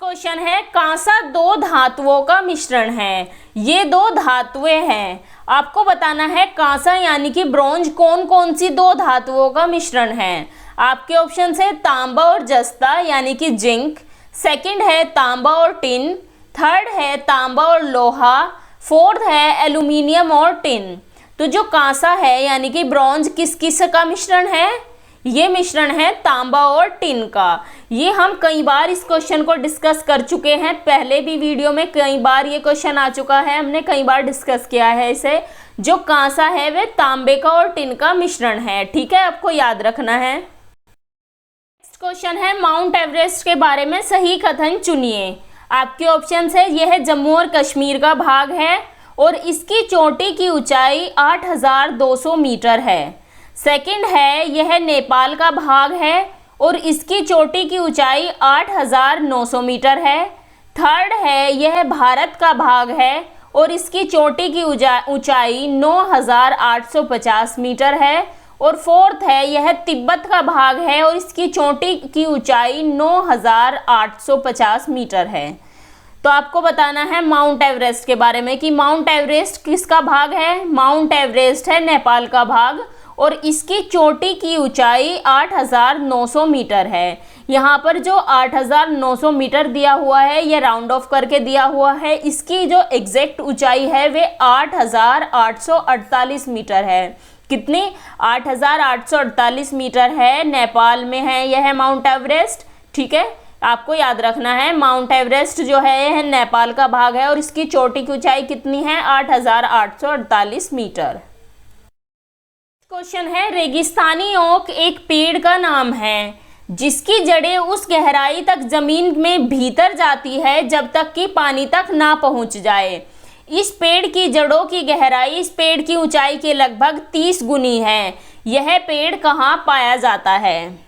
क्वेश्चन है, कांसा दो धातुओं का मिश्रण है। ये दो धातुएं हैं। आपको बताना है कांसा यानी कि ब्रोंज कौन कौन सी दो धातुओं का मिश्रण है। आपके ऑप्शन है तांबा और जस्ता यानी कि जिंक, सेकंड है तांबा और टिन, थर्ड है तांबा और लोहा, फोर्थ है एल्यूमिनियम और टिन। तो जो कांसा है यानी कि ब्रॉन्ज किस किस का मिश्रण है? ये मिश्रण है तांबा और टिन का। ये हम कई बार इस क्वेश्चन को डिस्कस कर चुके हैं, पहले भी वीडियो में कई बार ये क्वेश्चन आ चुका है, हमने कई बार डिस्कस किया है इसे। जो कांसा है वे तांबे का और टिन का मिश्रण है। ठीक है, आपको याद रखना है। नेक्स्ट क्वेश्चन है, माउंट एवरेस्ट के बारे में सही कथन चुनिए। आपके ऑप्शन है, यह जम्मू और कश्मीर का भाग है और इसकी चोटी की ऊंचाई 8200 मीटर है। सेकंड है, यह नेपाल का भाग है और इसकी चोटी की ऊंचाई 8900 मीटर है। थर्ड है, यह भारत का भाग है और इसकी चोटी की ऊंचाई 9850 मीटर है। और फोर्थ है, यह तिब्बत का भाग है और इसकी चोटी की ऊंचाई 9850 मीटर है। तो आपको बताना है माउंट एवरेस्ट के बारे में कि माउंट एवरेस्ट किसका भाग है। माउंट एवरेस्ट है नेपाल का भाग और इसकी चोटी की ऊंचाई 8900 मीटर है। यहाँ पर जो 8900 मीटर दिया हुआ है यह राउंड ऑफ करके दिया हुआ है। इसकी जो एग्जैक्ट ऊंचाई है वे 8848 मीटर है। कितनी? 8848 मीटर है। नेपाल में है यह माउंट एवरेस्ट। ठीक है, आपको याद रखना है माउंट एवरेस्ट जो है यह नेपाल का भाग है और इसकी चोटी की ऊंचाई कितनी है? 8848 मीटर। क्वेश्चन है, रेगिस्तानी ओक एक पेड़ का नाम है जिसकी जड़ें उस गहराई तक जमीन में भीतर जाती है जब तक कि पानी तक ना पहुंच जाए। इस पेड़ की जड़ों की गहराई इस पेड़ की ऊंचाई के लगभग 30 गुनी है। यह पेड़ कहाँ पाया जाता है?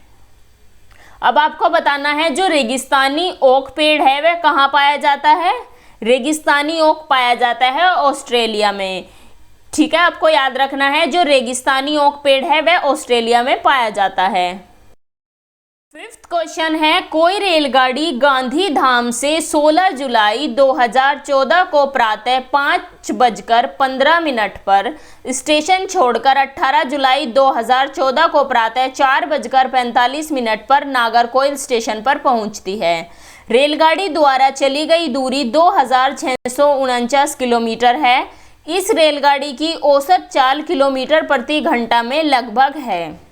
अब आपको बताना है जो रेगिस्तानी ओक पेड़ है वह कहाँ पाया जाता है। रेगिस्तानी ओक पाया जाता है ऑस्ट्रेलिया में। ठीक है, आपको याद रखना है जो रेगिस्तानी ओक पेड़ है वह ऑस्ट्रेलिया में पाया जाता है। फिफ्थ क्वेश्चन है, कोई रेलगाड़ी गांधी धाम से 16 जुलाई 2014 को प्रातः 5:15 पर स्टेशन छोड़कर 18 जुलाई 2014 को प्रातः 4:45 पर नागरकोइल स्टेशन पर पहुंचती है। रेलगाड़ी द्वारा चली गई दूरी 2649 किलोमीटर है। इस रेलगाड़ी की औसत चाल किलोमीटर प्रति घंटा में लगभग है।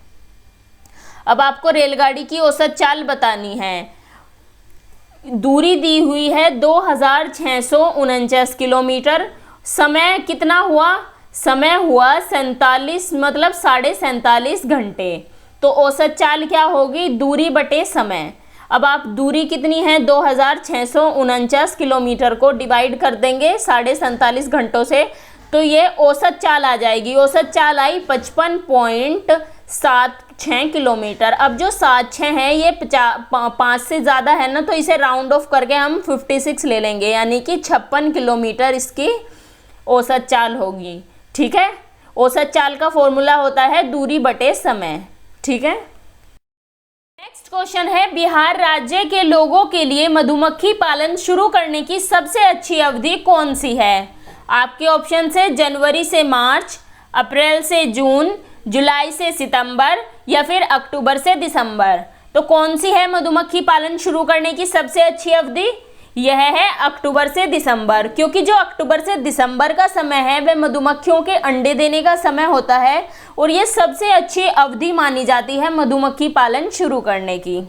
अब आपको रेलगाड़ी की औसत चाल बतानी है। दूरी दी हुई है 2649 किलोमीटर। समय कितना हुआ, समय हुआ 47 मतलब 47.5 घंटे। तो औसत चाल क्या होगी, दूरी बटे समय। अब आप दूरी कितनी है 2649 किलोमीटर को डिवाइड कर देंगे 47.5 घंटों से, तो ये औसत चाल आ जाएगी। औसत चाल आई 55.76 किलोमीटर। अब जो 76 है ये 5 से ज़्यादा है ना, तो इसे राउंड ऑफ करके हम 56 ले लेंगे, यानी कि 56 किलोमीटर इसकी औसत चाल होगी। ठीक है, औसत चाल का फॉर्मूला होता है दूरी बटे समय। ठीक है, नेक्स्ट क्वेश्चन है, बिहार राज्य के लोगों के लिए मधुमक्खी पालन शुरू करने की सबसे अच्छी अवधि कौन सी है। आपके ऑप्शन है जनवरी से मार्च, अप्रैल से जून, जुलाई से सितंबर या फिर अक्टूबर से दिसंबर। तो कौन सी है मधुमक्खी पालन शुरू करने की सबसे अच्छी अवधि, यह है अक्टूबर से दिसंबर, क्योंकि जो अक्टूबर से दिसंबर का समय है वह मधुमक्खियों के अंडे देने का समय होता है और ये सबसे अच्छी अवधि मानी जाती है मधुमक्खी पालन शुरू करने की।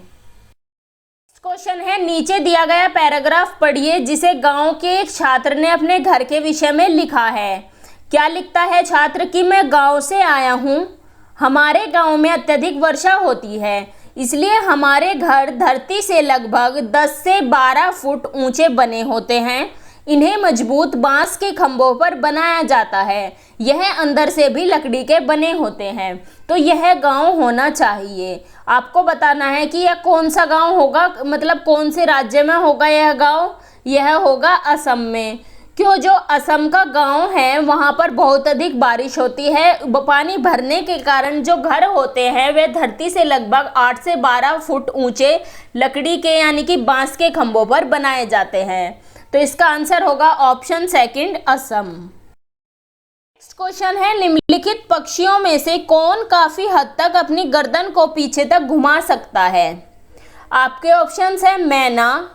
क्वेश्चन है, नीचे दिया गया पैराग्राफ पढ़िए जिसे गांव के एक छात्र ने अपने घर के विषय में लिखा है। क्या लिखता है छात्र कि मैं गांव से आया हूँ, हमारे गांव में अत्यधिक वर्षा होती है, इसलिए हमारे घर धरती से लगभग 10 से 12 फुट ऊंचे बने होते हैं। इन्हें मजबूत बांस के खंभों पर बनाया जाता है। यह अंदर से भी लकड़ी के बने होते हैं। तो यह गांव होना चाहिए। आपको बताना है कि यह कौन सा गांव होगा, मतलब कौन से राज्य में होगा यह गांव। यह होगा असम में। क्यों, जो असम का गांव है वहाँ पर बहुत अधिक बारिश होती है। पानी भरने के कारण जो घर होते हैं वे धरती से लगभग 8 से 12 फुट ऊंचे लकड़ी के यानी कि बांस के खंभों पर बनाए जाते हैं। तो इसका आंसर होगा option second, Assam. Next question है, निम्नलिखित पक्षियों में से कौन काफी हद तक अपनी गर्दन को पीछे तक घुमा सकता है। आपके ऑप्शंस है मैना,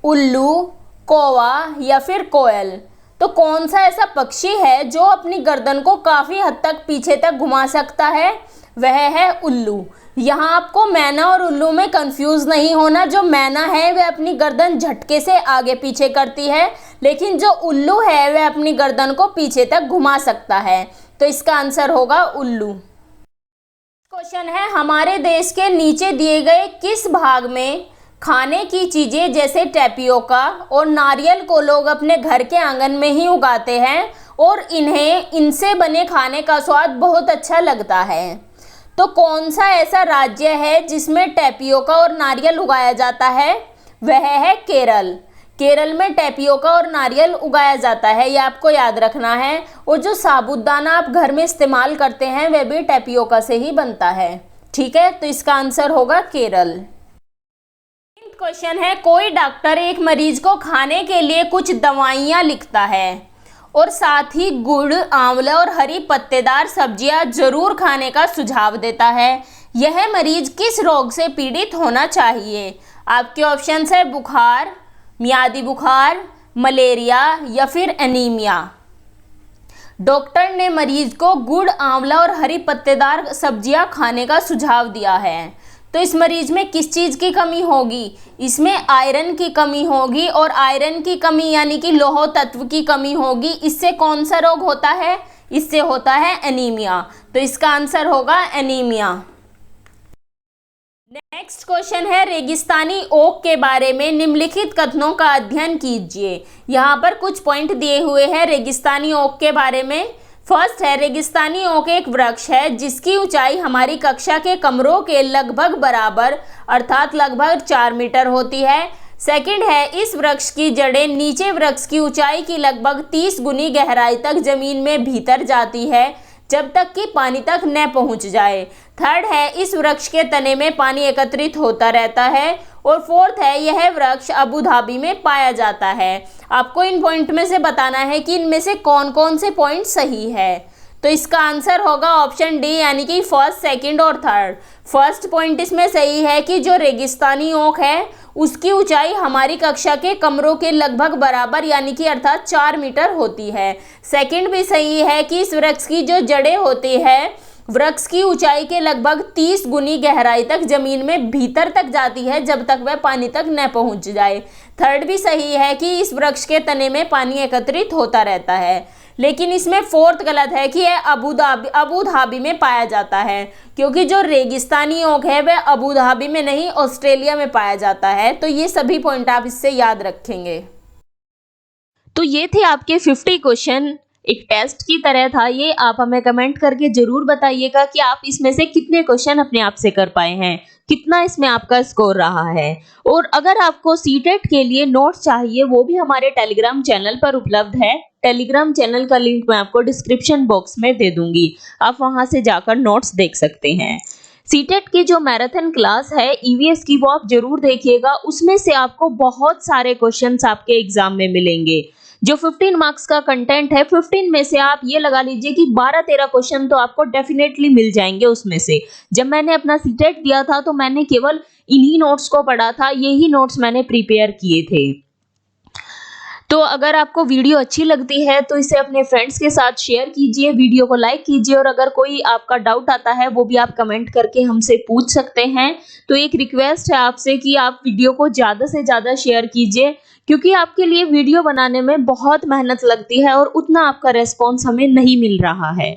उल्लू, कौवा या फिर कोयल। तो कौन सा ऐसा पक्षी है जो अपनी गर्दन को काफी हद तक पीछे तक घुमा सकता है, वह है उल्लू। यहाँ आपको मैना और उल्लू में कंफ्यूज नहीं होना। जो मैना है वह अपनी गर्दन झटके से आगे पीछे करती है, लेकिन जो उल्लू है वह अपनी गर्दन को पीछे तक घुमा सकता है। तो इसका आंसर होगा उल्लू। क्वेश्चन है, हमारे देश के नीचे दिए गए किस भाग में खाने की चीजें जैसे टैपियोका और नारियल को लोग अपने घर के आंगन में ही उगाते हैं और इन्हें इनसे बने खाने का स्वाद बहुत अच्छा लगता है। तो कौन सा ऐसा राज्य है जिसमें टैपियोका और नारियल उगाया जाता है, वह है केरल। केरल में टैपियोका और नारियल उगाया जाता है, ये आपको याद रखना है। और जो साबूदाना आप घर में इस्तेमाल करते हैं वह भी टैपियोका से ही बनता है। ठीक है, तो इसका आंसर होगा केरल। क्वेश्चन है, कोई डॉक्टर एक मरीज को खाने के लिए कुछ दवाइयाँ लिखता है और साथ ही गुड़, आंवला और हरी पत्तेदार सब्जियां जरूर खाने का सुझाव देता है। यह मरीज किस रोग से पीड़ित होना चाहिए। आपके ऑप्शंस है बुखार, मियादी बुखार, मलेरिया या फिर एनीमिया। डॉक्टर ने मरीज को गुड़, आंवला और हरी पत्तेदार सब्जियां खाने का सुझाव दिया है। तो इस मरीज में किस चीज़ की कमी होगी, इसमें आयरन की कमी होगी और आयरन की कमी यानी कि लौह तत्व की कमी होगी। इससे कौन सा रोग होता है, इससे होता है एनीमिया। तो इसका आंसर होगा एनीमिया। नेक्स्ट क्वेश्चन है, रेगिस्तानी ओक के बारे में निम्नलिखित कथनों का अध्ययन कीजिए। यहाँ पर कुछ पॉइंट दिए हुए हैं रेगिस्तानी ओक के बारे में। फर्स्ट है रेगिस्तानी ओक एक वृक्ष है जिसकी ऊंचाई हमारी कक्षा के कमरों के लगभग बराबर अर्थात लगभग 4 मीटर होती है। सेकंड है इस वृक्ष की जड़ें नीचे वृक्ष की ऊंचाई की लगभग 30 गुनी गहराई तक जमीन में भीतर जाती है जब तक कि पानी तक न पहुंच जाए। थर्ड है इस वृक्ष के तने में पानी एकत्रित होता रहता है। और फोर्थ है यह वृक्ष अबू धाबी में पाया जाता है। आपको इन पॉइंट में से बताना है कि इनमें से कौन कौन से पॉइंट सही है। तो इसका आंसर होगा ऑप्शन डी यानी कि फर्स्ट, सेकंड और थर्ड। फर्स्ट पॉइंट इसमें सही है कि जो रेगिस्तानी ओक है उसकी ऊंचाई हमारी कक्षा के कमरों के लगभग बराबर यानी कि अर्थात 4 मीटर होती है। सेकंड भी सही है कि इस वृक्ष की जो जड़ें होती है वृक्ष की ऊंचाई के लगभग 30 गुनी गहराई तक जमीन में भीतर तक जाती है जब तक वह पानी तक न पहुंच जाए। थर्ड भी सही है कि इस वृक्ष के तने में पानी एकत्रित होता रहता है। लेकिन इसमें फोर्थ गलत है कि यह अबू धाबी में पाया जाता है, क्योंकि जो रेगिस्तानी ओक है वह अबू धाबी में नहीं ऑस्ट्रेलिया में पाया जाता है। तो ये सभी पॉइंट आप इससे याद रखेंगे। तो ये थे आपके 50 क्वेश्चन, एक टेस्ट की तरह था ये। आप हमें कमेंट करके जरूर बताइएगा कि आप इसमें से कितने क्वेश्चन अपने आप से कर पाए हैं, कितना इसमें आपका स्कोर रहा है। और अगर आपको सीटेट के लिए नोट्स चाहिए वो भी हमारे टेलीग्राम चैनल पर उपलब्ध है। टेलीग्राम चैनल का लिंक मैं आपको डिस्क्रिप्शन बॉक्स में दे दूंगी, आप वहां से जाकर नोट्स देख सकते हैं। सीटेट की जो मैराथन क्लास है ईवीएस की वो आप जरूर देखिएगा, उसमें से आपको बहुत सारे क्वेश्चंस आपके एग्जाम में मिलेंगे। जो 15 मार्क्स का कंटेंट है 15 में से आप ये लगा लीजिए कि 12-13 क्वेश्चन तो आपको डेफिनेटली मिल जाएंगे उसमें से। जब मैंने अपना सीटेट दिया था तो मैंने केवल इन्हीं नोट्स को पढ़ा था, यही नोट्स मैंने प्रिपेयर किए थे। तो अगर आपको वीडियो अच्छी लगती है तो इसे अपने फ्रेंड्स के साथ शेयर कीजिए, वीडियो को लाइक कीजिए और अगर कोई आपका डाउट आता है वो भी आप कमेंट करके हमसे पूछ सकते हैं। तो एक रिक्वेस्ट है आपसे कि आप वीडियो को ज़्यादा से ज़्यादा शेयर कीजिए, क्योंकि आपके लिए वीडियो बनाने में बहुत मेहनत लगती है और उतना आपका रेस्पॉन्स हमें नहीं मिल रहा है।